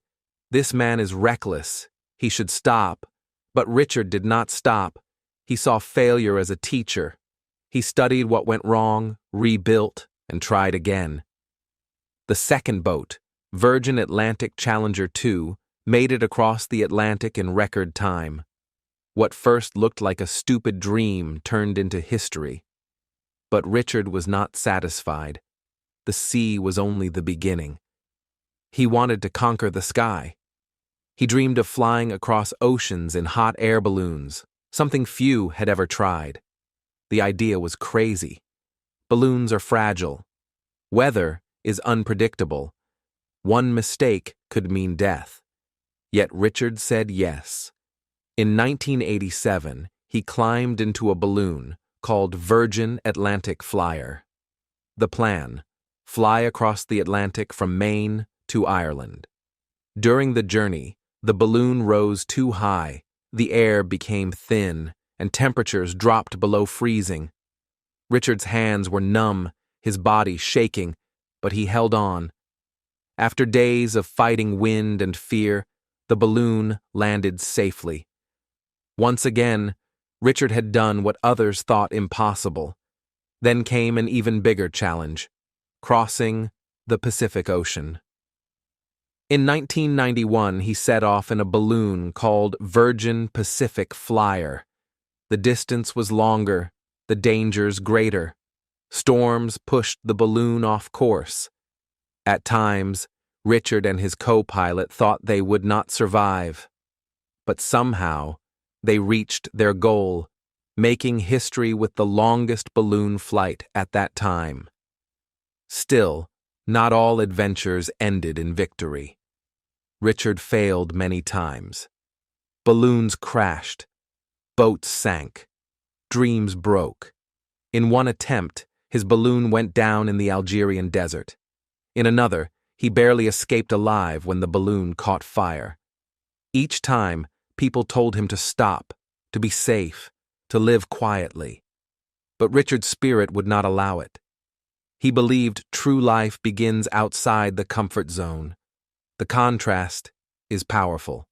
"This man is reckless. He should stop." But Richard did not stop. He saw failure as a teacher. He studied what went wrong, rebuilt, and tried again. The second boat, Virgin Atlantic Challenger 2, made it across the Atlantic in record time. What first looked like a stupid dream turned into history. But Richard was not satisfied. The sea was only the beginning. He wanted to conquer the sky. He dreamed of flying across oceans in hot air balloons, something few had ever tried. The idea was crazy. Balloons are fragile. Weather is unpredictable. One mistake could mean death. Yet Richard said yes. In 1987, he climbed into a balloon called Virgin Atlantic Flyer. The plan: fly across the Atlantic from Maine to Ireland. During the journey, the balloon rose too high, the air became thin, and temperatures dropped below freezing. Richard's hands were numb, his body shaking, but he held on. After days of fighting wind and fear, the balloon landed safely. Once again, Richard had done what others thought impossible. Then came an even bigger challenge: crossing the Pacific Ocean. In 1991, he set off in a balloon called Virgin Pacific Flyer. The distance was longer, the dangers greater. Storms pushed the balloon off course. At times, Richard and his co-pilot thought they would not survive. But somehow, they reached their goal, making history with the longest balloon flight at that time. Still, not all adventures ended in victory. Richard failed many times. Balloons crashed. Boats sank. Dreams broke. In one attempt, his balloon went down in the Algerian desert. In another, he barely escaped alive when the balloon caught fire. Each time, people told him to stop, to be safe, to live quietly. But Richard's spirit would not allow it. He believed true life begins outside the comfort zone. The contrast is powerful.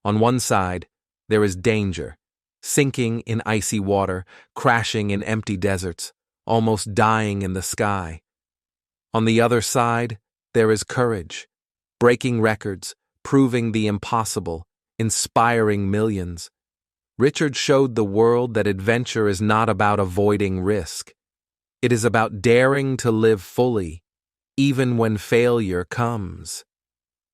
On one side, there is danger, sinking in icy water, crashing in empty deserts, almost dying in the sky. On the other side, there is courage, breaking records, proving the impossible, inspiring millions. Richard showed the world that adventure is not about avoiding risk. It is about daring to live fully, even when failure comes.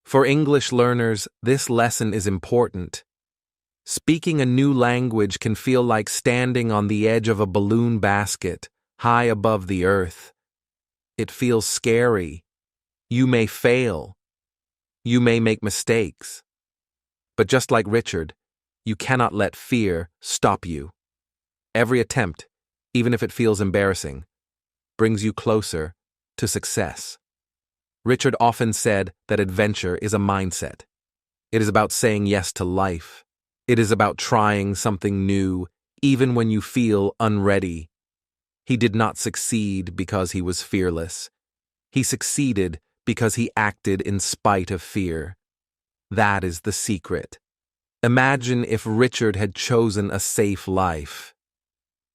For English learners, this lesson is important. Speaking a new language can feel like standing on the edge of a balloon basket, high above the earth. It feels scary. You may fail. You may make mistakes. But just like Richard, you cannot let fear stop you. Every attempt, even if it feels embarrassing, brings you closer to success. Richard often said that adventure is a mindset. It is about saying yes to life. It is about trying something new, even when you feel unready. He did not succeed because he was fearless. He succeeded because he acted in spite of fear. That is the secret. Imagine if Richard had chosen a safe life.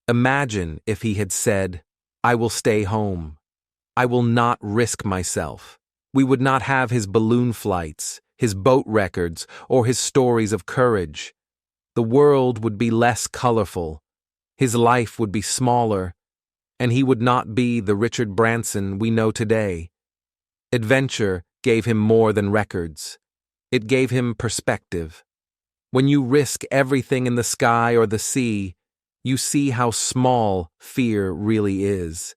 Imagine if he had said, "I will stay home. I will not risk myself." We would not have his balloon flights, his boat records, or his stories of courage. The world would be less colorful, his life would be smaller, and he would not be the Richard Branson we know today. Adventure gave him more than records. It gave him perspective. When you risk everything in the sky or the sea, you see how small fear really is.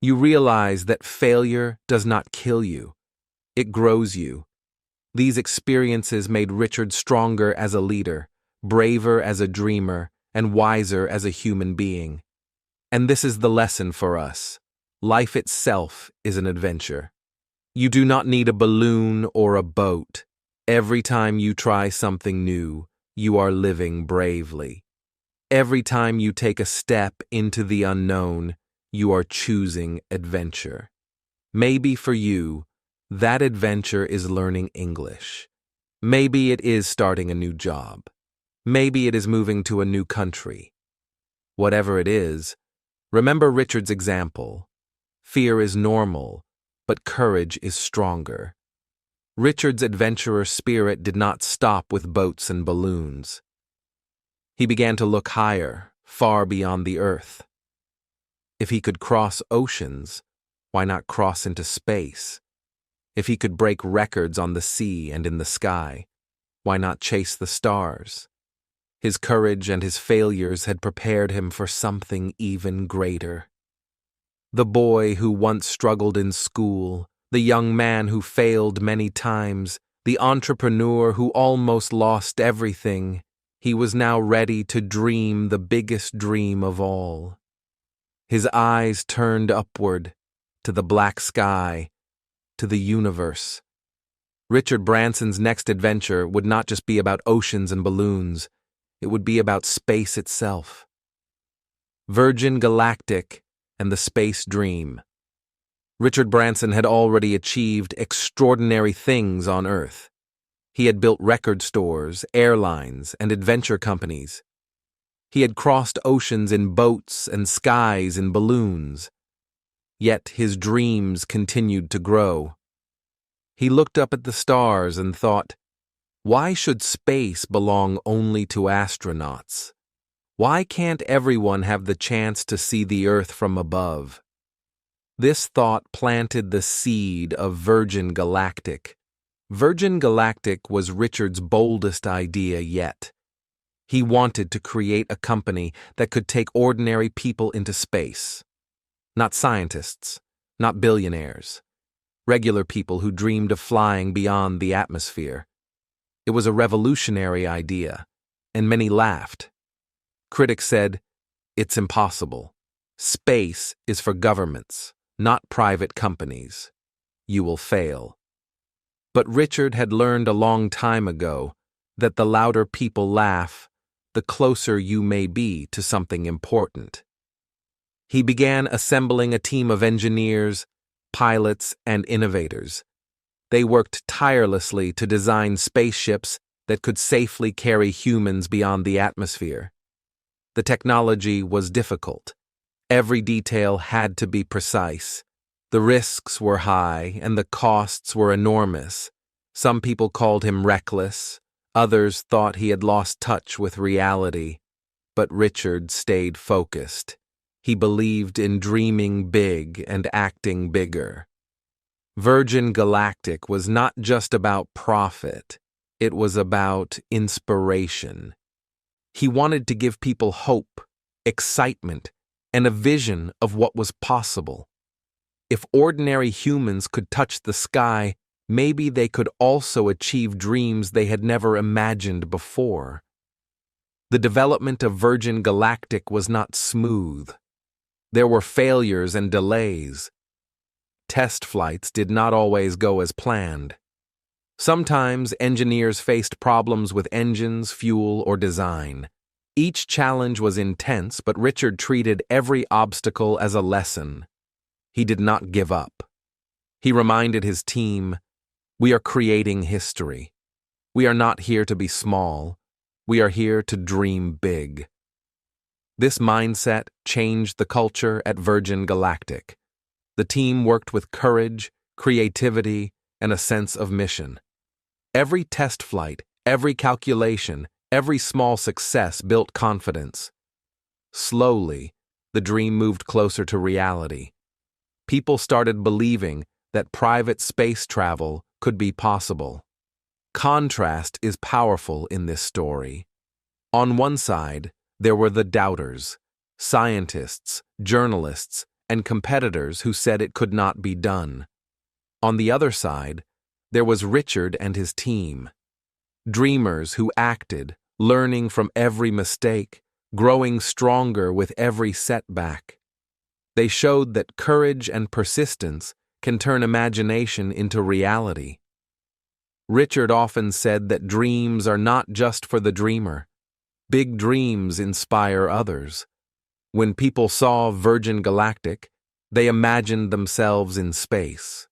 You realize that failure does not kill you. It grows you. These experiences made Richard stronger as a leader, braver as a dreamer, and wiser as a human being. And this is the lesson for us. Life itself is an adventure. You do not need a balloon or a boat. Every time you try something new, you are living bravely. Every time you take a step into the unknown, you are choosing adventure. Maybe for you, that adventure is learning English. Maybe it is starting a new job. Maybe it is moving to a new country. Whatever it is, remember Richard's example. Fear is normal, but courage is stronger. Richard's adventurer spirit did not stop with boats and balloons. He began to look higher, far beyond the earth. If he could cross oceans, why not cross into space? If he could break records on the sea and in the sky, why not chase the stars? His courage and his failures had prepared him for something even greater. The boy who once struggled in school, the young man who failed many times, the entrepreneur who almost lost everything, he was now ready to dream the biggest dream of all. His eyes turned upward, to the black sky, to the universe. Richard Branson's next adventure would not just be about oceans and balloons, it would be about space itself. Virgin Galactic and the Space Dream. Richard Branson had already achieved extraordinary things on Earth. He had built record stores, airlines, and adventure companies. He had crossed oceans in boats and skies in balloons. Yet his dreams continued to grow. He looked up at the stars and thought, why should space belong only to astronauts? Why can't everyone have the chance to see the Earth from above? This thought planted the seed of Virgin Galactic. Virgin Galactic was Richard's boldest idea yet. He wanted to create a company that could take ordinary people into space. Not scientists, not billionaires. Regular people who dreamed of flying beyond the atmosphere. It was a revolutionary idea, and many laughed. Critics said, it's impossible. Space is for governments, not private companies. You will fail. But Richard had learned a long time ago that the louder people laugh, the closer you may be to something important. He began assembling a team of engineers, pilots, and innovators. They worked tirelessly to design spaceships that could safely carry humans beyond the atmosphere. The technology was difficult. Every detail had to be precise. The risks were high and the costs were enormous. Some people called him reckless. Others thought he had lost touch with reality. But Richard stayed focused. He believed in dreaming big and acting bigger. Virgin Galactic was not just about profit. It was about inspiration. He wanted to give people hope, excitement, and a vision of what was possible. If ordinary humans could touch the sky, maybe they could also achieve dreams they had never imagined before. The development of Virgin Galactic was not smooth. There were failures and delays. Test flights did not always go as planned. Sometimes engineers faced problems with engines, fuel, or design. Each challenge was intense, but Richard treated every obstacle as a lesson. He did not give up. He reminded his team, "We are creating history. We are not here to be small. We are here to dream big." This mindset changed the culture at Virgin Galactic. The team worked with courage, creativity, and a sense of mission. Every test flight, every calculation, every small success built confidence. Slowly, the dream moved closer to reality. People started believing that private space travel could be possible. Contrast is powerful in this story. On one side, there were the doubters, scientists, journalists, and competitors who said it could not be done. On the other side, there was Richard and his team. Dreamers who acted, learning from every mistake, growing stronger with every setback. They showed that courage and persistence can turn imagination into reality. Richard often said that dreams are not just for the dreamer. Big dreams inspire others. When people saw Virgin Galactic, they imagined themselves in space.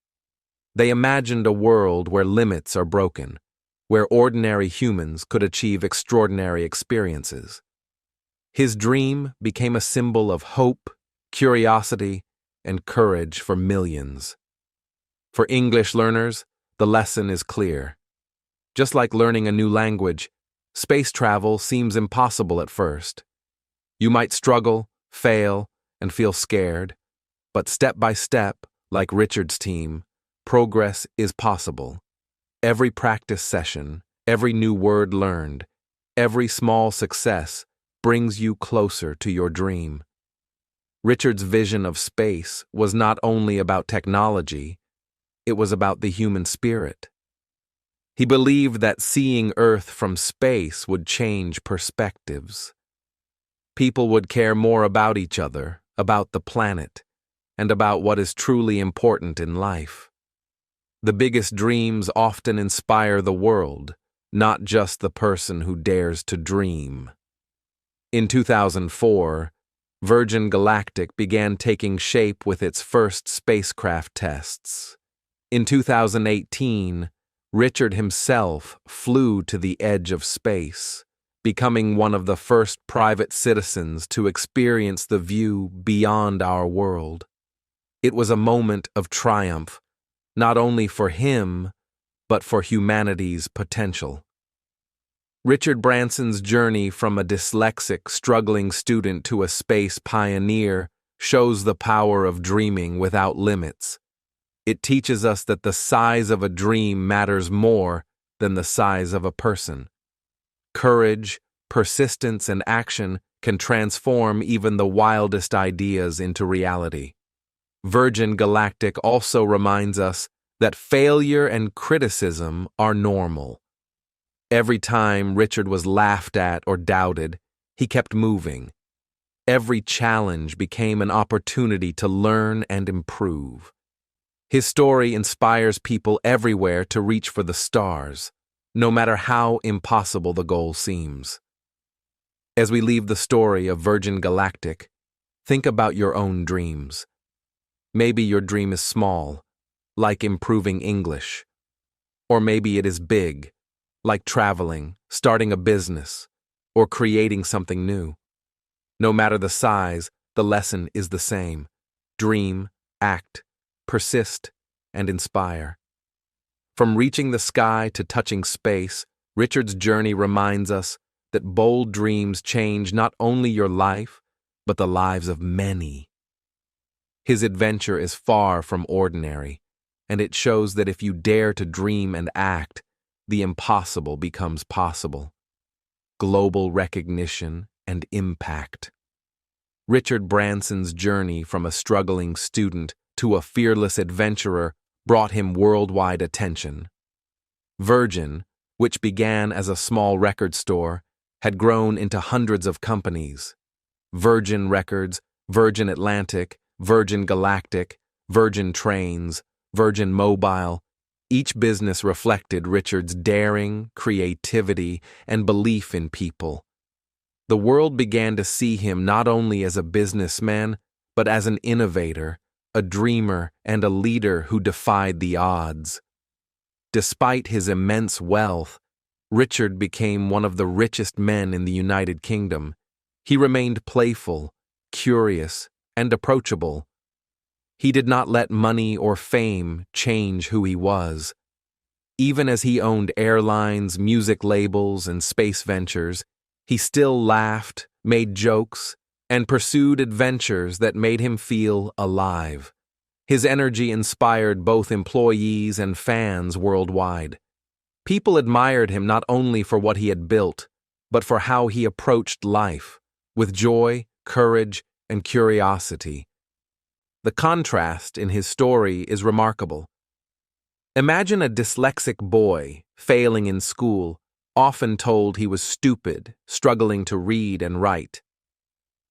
They imagined a world where limits are broken, where ordinary humans could achieve extraordinary experiences. His dream became a symbol of hope, curiosity, and courage for millions. For English learners, the lesson is clear. Just like learning a new language, space travel seems impossible at first. You might struggle, fail, and feel scared, but step by step, like Richard's team, progress is possible. Every practice session, every new word learned, every small success brings you closer to your dream. Richard's vision of space was not only about technology, it was about the human spirit. He believed that seeing Earth from space would change perspectives. People would care more about each other, about the planet, and about what is truly important in life. The biggest dreams often inspire the world, not just the person who dares to dream. In 2004, Virgin Galactic began taking shape with its first spacecraft tests. In 2018, Richard himself flew to the edge of space, becoming one of the first private citizens to experience the view beyond our world. It was a moment of triumph, not only for him, but for humanity's potential. Richard Branson's journey from a dyslexic, struggling student to a space pioneer shows the power of dreaming without limits. It teaches us that the size of a dream matters more than the size of a person. Courage, persistence, and action can transform even the wildest ideas into reality. Virgin Galactic also reminds us that failure and criticism are normal. Every time Richard was laughed at or doubted, he kept moving. Every challenge became an opportunity to learn and improve. His story inspires people everywhere to reach for the stars, no matter how impossible the goal seems. As we leave the story of Virgin Galactic, think about your own dreams. Maybe your dream is small, like improving English. Or maybe it is big, like traveling, starting a business, or creating something new. No matter the size, the lesson is the same. Dream, act, persist, and inspire. From reaching the sky to touching space, Richard's journey reminds us that bold dreams change not only your life, but the lives of many. His adventure is far from ordinary, and it shows that if you dare to dream and act, the impossible becomes possible. Global recognition and impact. Richard Branson's journey from a struggling student to a fearless adventurer brought him worldwide attention. Virgin, which began as a small record store, had grown into hundreds of companies. Virgin Records, Virgin Atlantic, Virgin Galactic, Virgin Trains, Virgin Mobile. Each business reflected Richard's daring, creativity, and belief in people. The world began to see him not only as a businessman, but as an innovator, a dreamer, and a leader who defied the odds. Despite his immense wealth, Richard became one of the richest men in the United Kingdom. He remained playful, curious, and approachable. He did not let money or fame change who he was. Even as he owned airlines, music labels, and space ventures, he still laughed, made jokes, and pursued adventures that made him feel alive. His energy inspired both employees and fans worldwide. People admired him not only for what he had built, but for how he approached life, with joy, courage, and curiosity. The contrast in his story is remarkable. Imagine a dyslexic boy failing in school, often told he was stupid, struggling to read and write.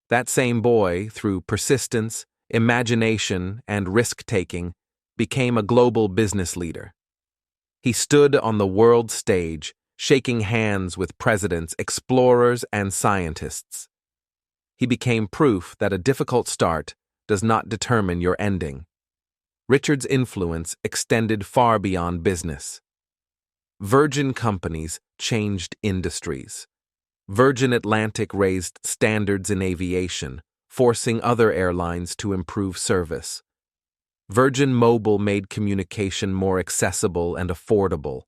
That same boy, through persistence, imagination, and risk-taking, became a global business leader. He stood on the world stage, shaking hands with presidents, explorers, and scientists. He became proof that a difficult start does not determine your ending. Richard's influence extended far beyond business. Virgin companies changed industries. Virgin Atlantic raised standards in aviation, forcing other airlines to improve service. Virgin Mobile made communication more accessible and affordable.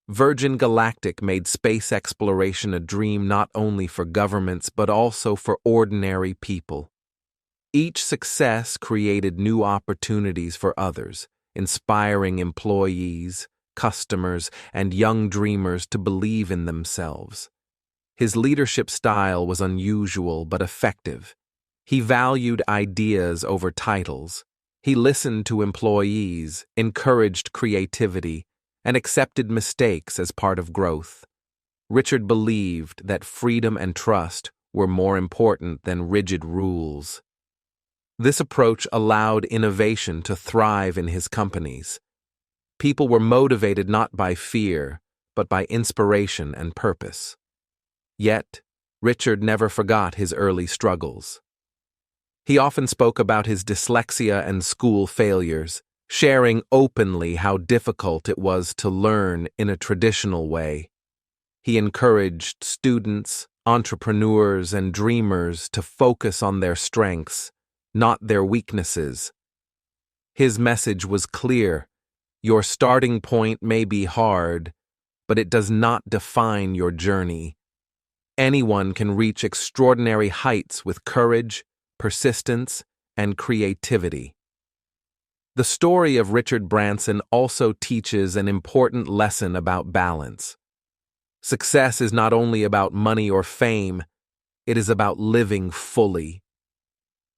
Virgin Galactic made space exploration a dream not only for governments but also for ordinary people. Each success created new opportunities for others, inspiring employees, customers, and young dreamers to believe in themselves. His leadership style was unusual but effective. He valued ideas over titles. He listened to employees, encouraged creativity, and accepted mistakes as part of growth. Richard believed that freedom and trust were more important than rigid rules. This approach allowed innovation to thrive in his companies. People were motivated not by fear, but by inspiration and purpose. Yet, Richard never forgot his early struggles. He often spoke about his dyslexia and school failures, sharing openly how difficult it was to learn in a traditional way. He encouraged students, entrepreneurs, and dreamers to focus on their strengths, not their weaknesses. His message was clear: your starting point may be hard, but it does not define your journey. Anyone can reach extraordinary heights with courage, persistence, and creativity. The story of Richard Branson also teaches an important lesson about balance. Success is not only about money or fame, it is about living fully.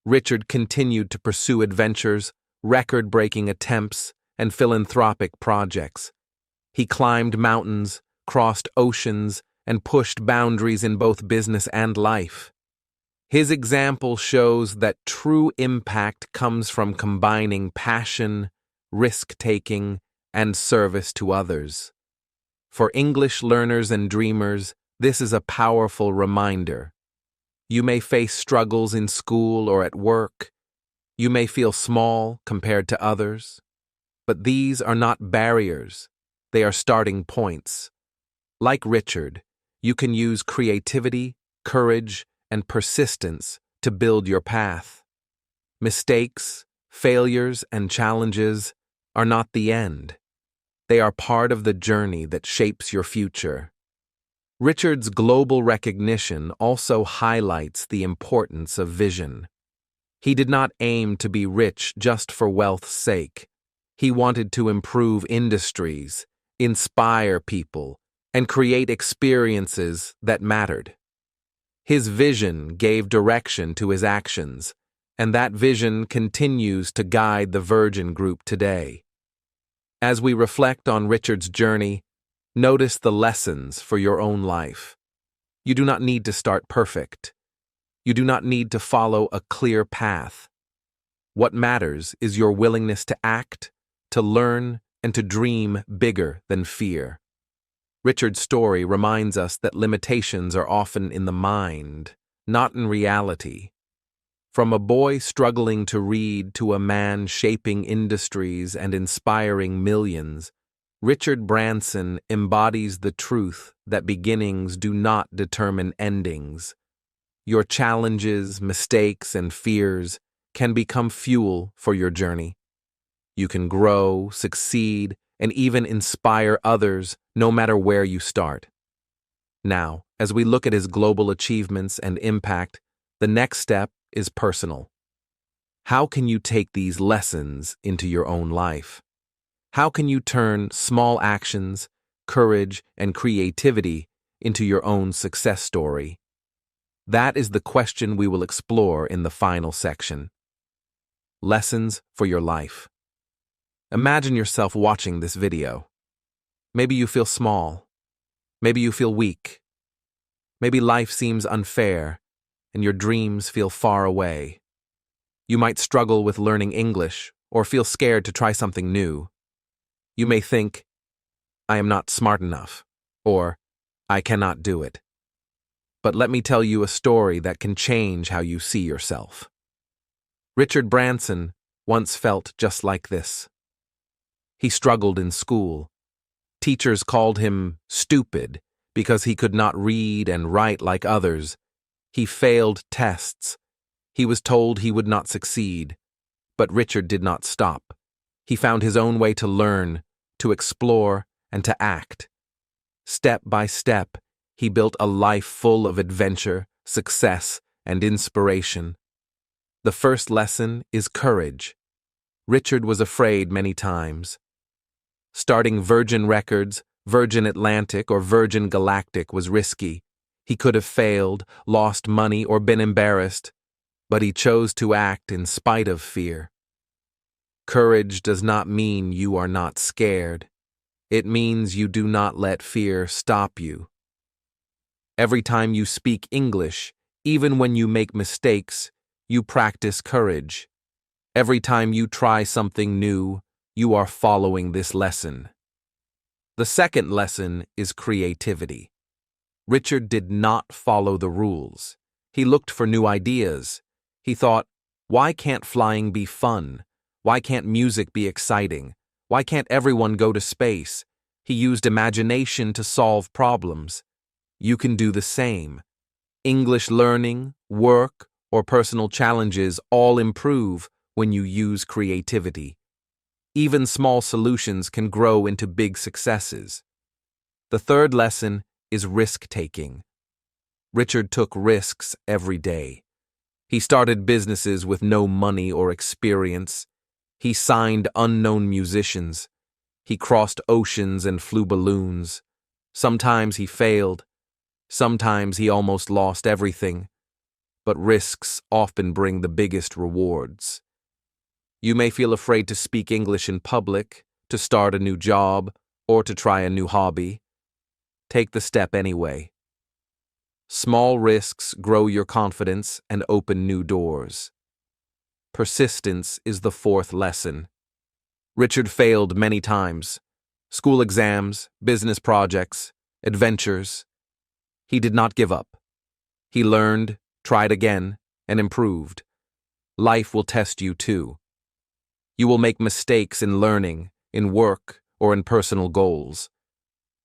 Richard continued to pursue adventures, record-breaking attempts, and philanthropic projects. He climbed mountains, crossed oceans, and pushed boundaries in both business and life. His example shows that true impact comes from combining passion, risk-taking, and service to others. For English learners and dreamers, this is a powerful reminder. You may face struggles in school or at work. You may feel small compared to others. But these are not barriers. They are starting points. Like Richard, you can use creativity, courage, and persistence to build your path. Mistakes, failures, and challenges are not the end. They are part of the journey that shapes your future. Richard's global recognition also highlights the importance of vision. He did not aim to be rich just for wealth's sake. He wanted to improve industries, inspire people, and create experiences that mattered. His vision gave direction to his actions, and that vision continues to guide the Virgin Group today. As we reflect on Richard's journey, notice the lessons for your own life. You do not need to start perfect. You do not need to follow a clear path. What matters is your willingness to act, to learn, and to dream bigger than fear. Richard's story reminds us that limitations are often in the mind, not in reality. From a boy struggling to read to a man shaping industries and inspiring millions, Richard Branson embodies the truth that beginnings do not determine endings. Your challenges, mistakes, and fears can become fuel for your journey. You can grow, succeed, and even inspire others no matter where you start. Now, as we look at his global achievements and impact, the next step is personal. How can you take these lessons into your own life? How can you turn small actions, courage, and creativity into your own success story? That is the question we will explore in the final section. Lessons for your life. Imagine yourself watching this video. Maybe you feel small. Maybe you feel weak. Maybe life seems unfair, and your dreams feel far away. You might struggle with learning English or feel scared to try something new. You may think, I am not smart enough, or I cannot do it. But let me tell you a story that can change how you see yourself. Richard Branson once felt just like this. He struggled in school. Teachers called him stupid because he could not read and write like others. He failed tests. He was told he would not succeed. But Richard did not stop. He found his own way to learn, to explore, and to act. Step by step, he built a life full of adventure, success, and inspiration. The first lesson is courage. Richard was afraid many times. Starting Virgin Records, Virgin Atlantic, or Virgin Galactic was risky. He could have failed, lost money, or been embarrassed, but he chose to act in spite of fear. Courage does not mean you are not scared. It means you do not let fear stop you. Every time you speak English, even when you make mistakes, you practice courage. Every time you try something new, you are following this lesson. The second lesson is creativity. Richard did not follow the rules. He looked for new ideas. He thought, why can't flying be fun? Why can't music be exciting? Why can't everyone go to space? He used imagination to solve problems. You can do the same. English learning, work, or personal challenges all improve when you use creativity. Even small solutions can grow into big successes. The third lesson is risk-taking. Richard took risks every day. He started businesses with no money or experience. He signed unknown musicians. He crossed oceans and flew balloons. Sometimes he failed. Sometimes he almost lost everything. But risks often bring the biggest rewards. You may feel afraid to speak English in public, to start a new job, or to try a new hobby. Take the step anyway. Small risks grow your confidence and open new doors. Persistence is the fourth lesson. Richard failed many times. School exams, business projects, adventures. He did not give up. He learned, tried again, and improved. Life will test you too. You will make mistakes in learning, in work, or in personal goals.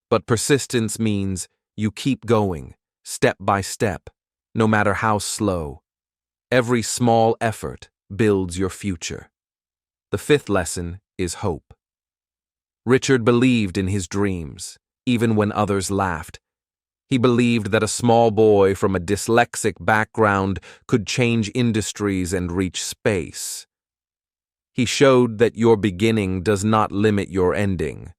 But persistence means you keep going, step by step, no matter how slow. Every small effort builds your future. The fifth lesson is hope. Richard believed in his dreams, even when others laughed. He believed that a small boy from a dyslexic background could change industries and reach space. He showed that your beginning does not limit your ending.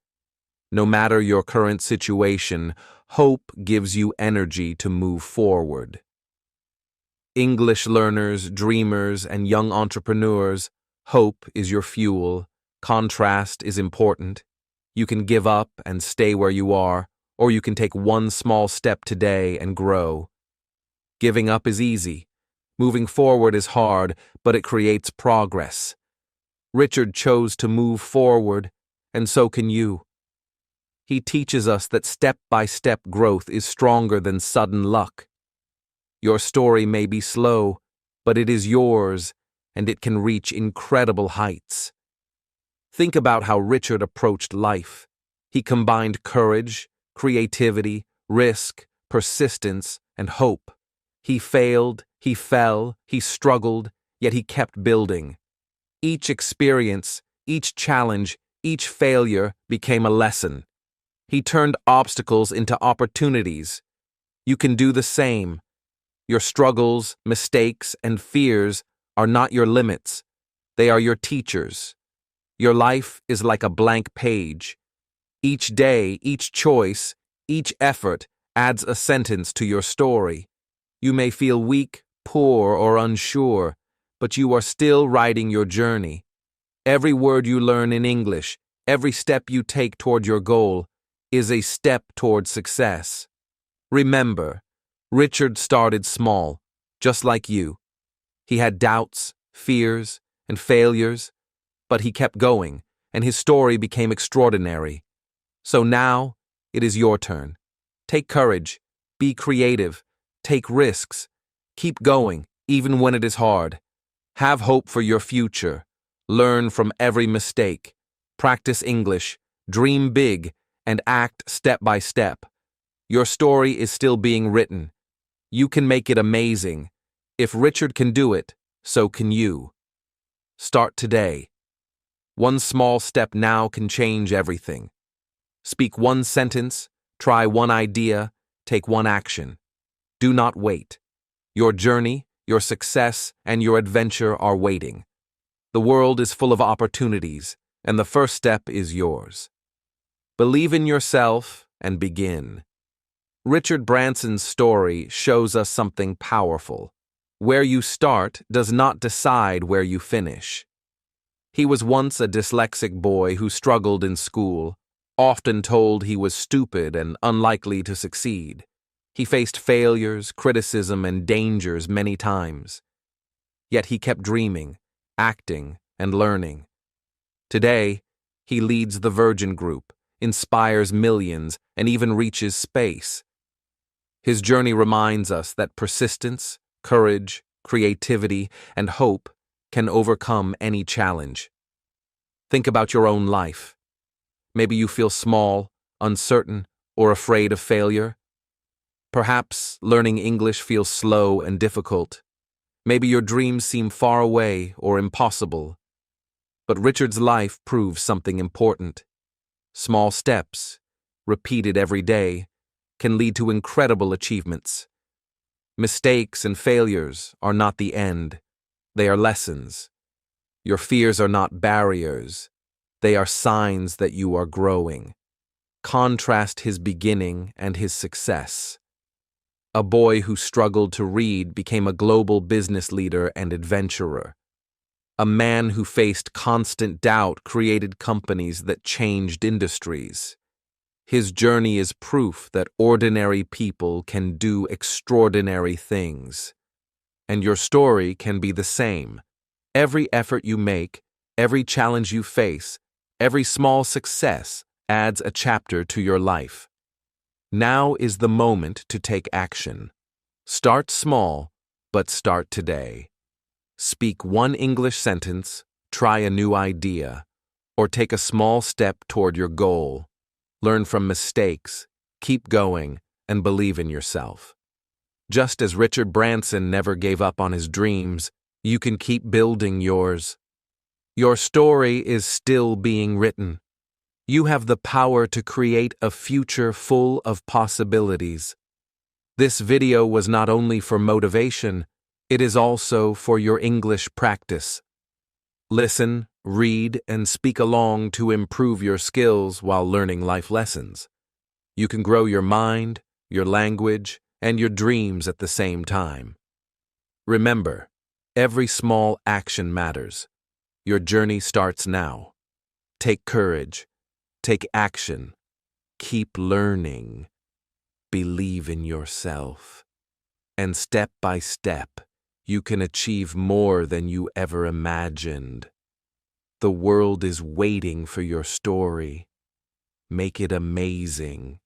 No matter your current situation, hope gives you energy to move forward. English learners, dreamers, and young entrepreneurs, hope is your fuel. Contrast is important. You can give up and stay where you are, or you can take one small step today and grow. Giving up is easy. Moving forward is hard, but it creates progress. Richard chose to move forward, and so can you. He teaches us that step-by-step growth is stronger than sudden luck. Your story may be slow, but it is yours, and it can reach incredible heights. Think about how Richard approached life. He combined courage, creativity, risk, persistence, and hope. He failed, he fell, he struggled, yet he kept building. Each experience, each challenge, each failure became a lesson. He turned obstacles into opportunities. You can do the same. Your struggles, mistakes, and fears are not your limits. They are your teachers. Your life is like a blank page. Each day, each choice, each effort adds a sentence to your story. You may feel weak, poor, or unsure, but you are still writing your journey. Every word you learn in English, every step you take toward your goal, is a step toward success. Remember, Richard started small, just like you. He had doubts, fears, and failures, but he kept going, and his story became extraordinary. So now, it is your turn. Take courage, be creative, take risks, keep going, even when it is hard. Have hope for your future. Learn from every mistake. Practice English, dream big, and act step by step. Your story is still being written. You can make it amazing. If Richard can do it, so can you. Start today. One small step now can change everything. Speak one sentence, try one idea, take one action. Do not wait. Your journey, your success, and your adventure are waiting. The world is full of opportunities, and the first step is yours. Believe in yourself and begin. Richard Branson's story shows us something powerful. Where you start does not decide where you finish. He was once a dyslexic boy who struggled in school, often told he was stupid and unlikely to succeed. He faced failures, criticism, and dangers many times. Yet he kept dreaming, acting, and learning. Today, He leads the Virgin Group, inspires millions, and even reaches space. His journey reminds us that persistence, courage, creativity, and hope can overcome any challenge. Think about your own life. Maybe you feel small, uncertain, or afraid of failure. Perhaps learning English feels slow and difficult. Maybe your dreams seem far away or impossible. But Richard's life proves something important. Small steps, repeated every day, can lead to incredible achievements. Mistakes and failures are not the end. They are lessons. Your fears are not barriers. They are signs that you are growing. Contrast his beginning and his success. A boy who struggled to read became a global business leader and adventurer. A man who faced constant doubt created companies that changed industries. His journey is proof that ordinary people can do extraordinary things. And your story can be the same. Every effort you make, every challenge you face, every small success adds a chapter to your life. Now is the moment to take action. Start small, but start today. Speak one English sentence, try a new idea, or take a small step toward your goal. Learn from mistakes, keep going, and believe in yourself. Just as Richard Branson never gave up on his dreams, you can keep building yours. Your story is still being written. You have the power to create a future full of possibilities. This video was not only for motivation, it is also for your English practice. Listen, read, and speak along to improve your skills while learning life lessons. You can grow your mind, your language, and your dreams at the same time. Remember, every small action matters. Your journey starts now. Take courage. Take action. Keep learning. Believe in yourself. And step by step, you can achieve more than you ever imagined. The world is waiting for your story. Make it amazing.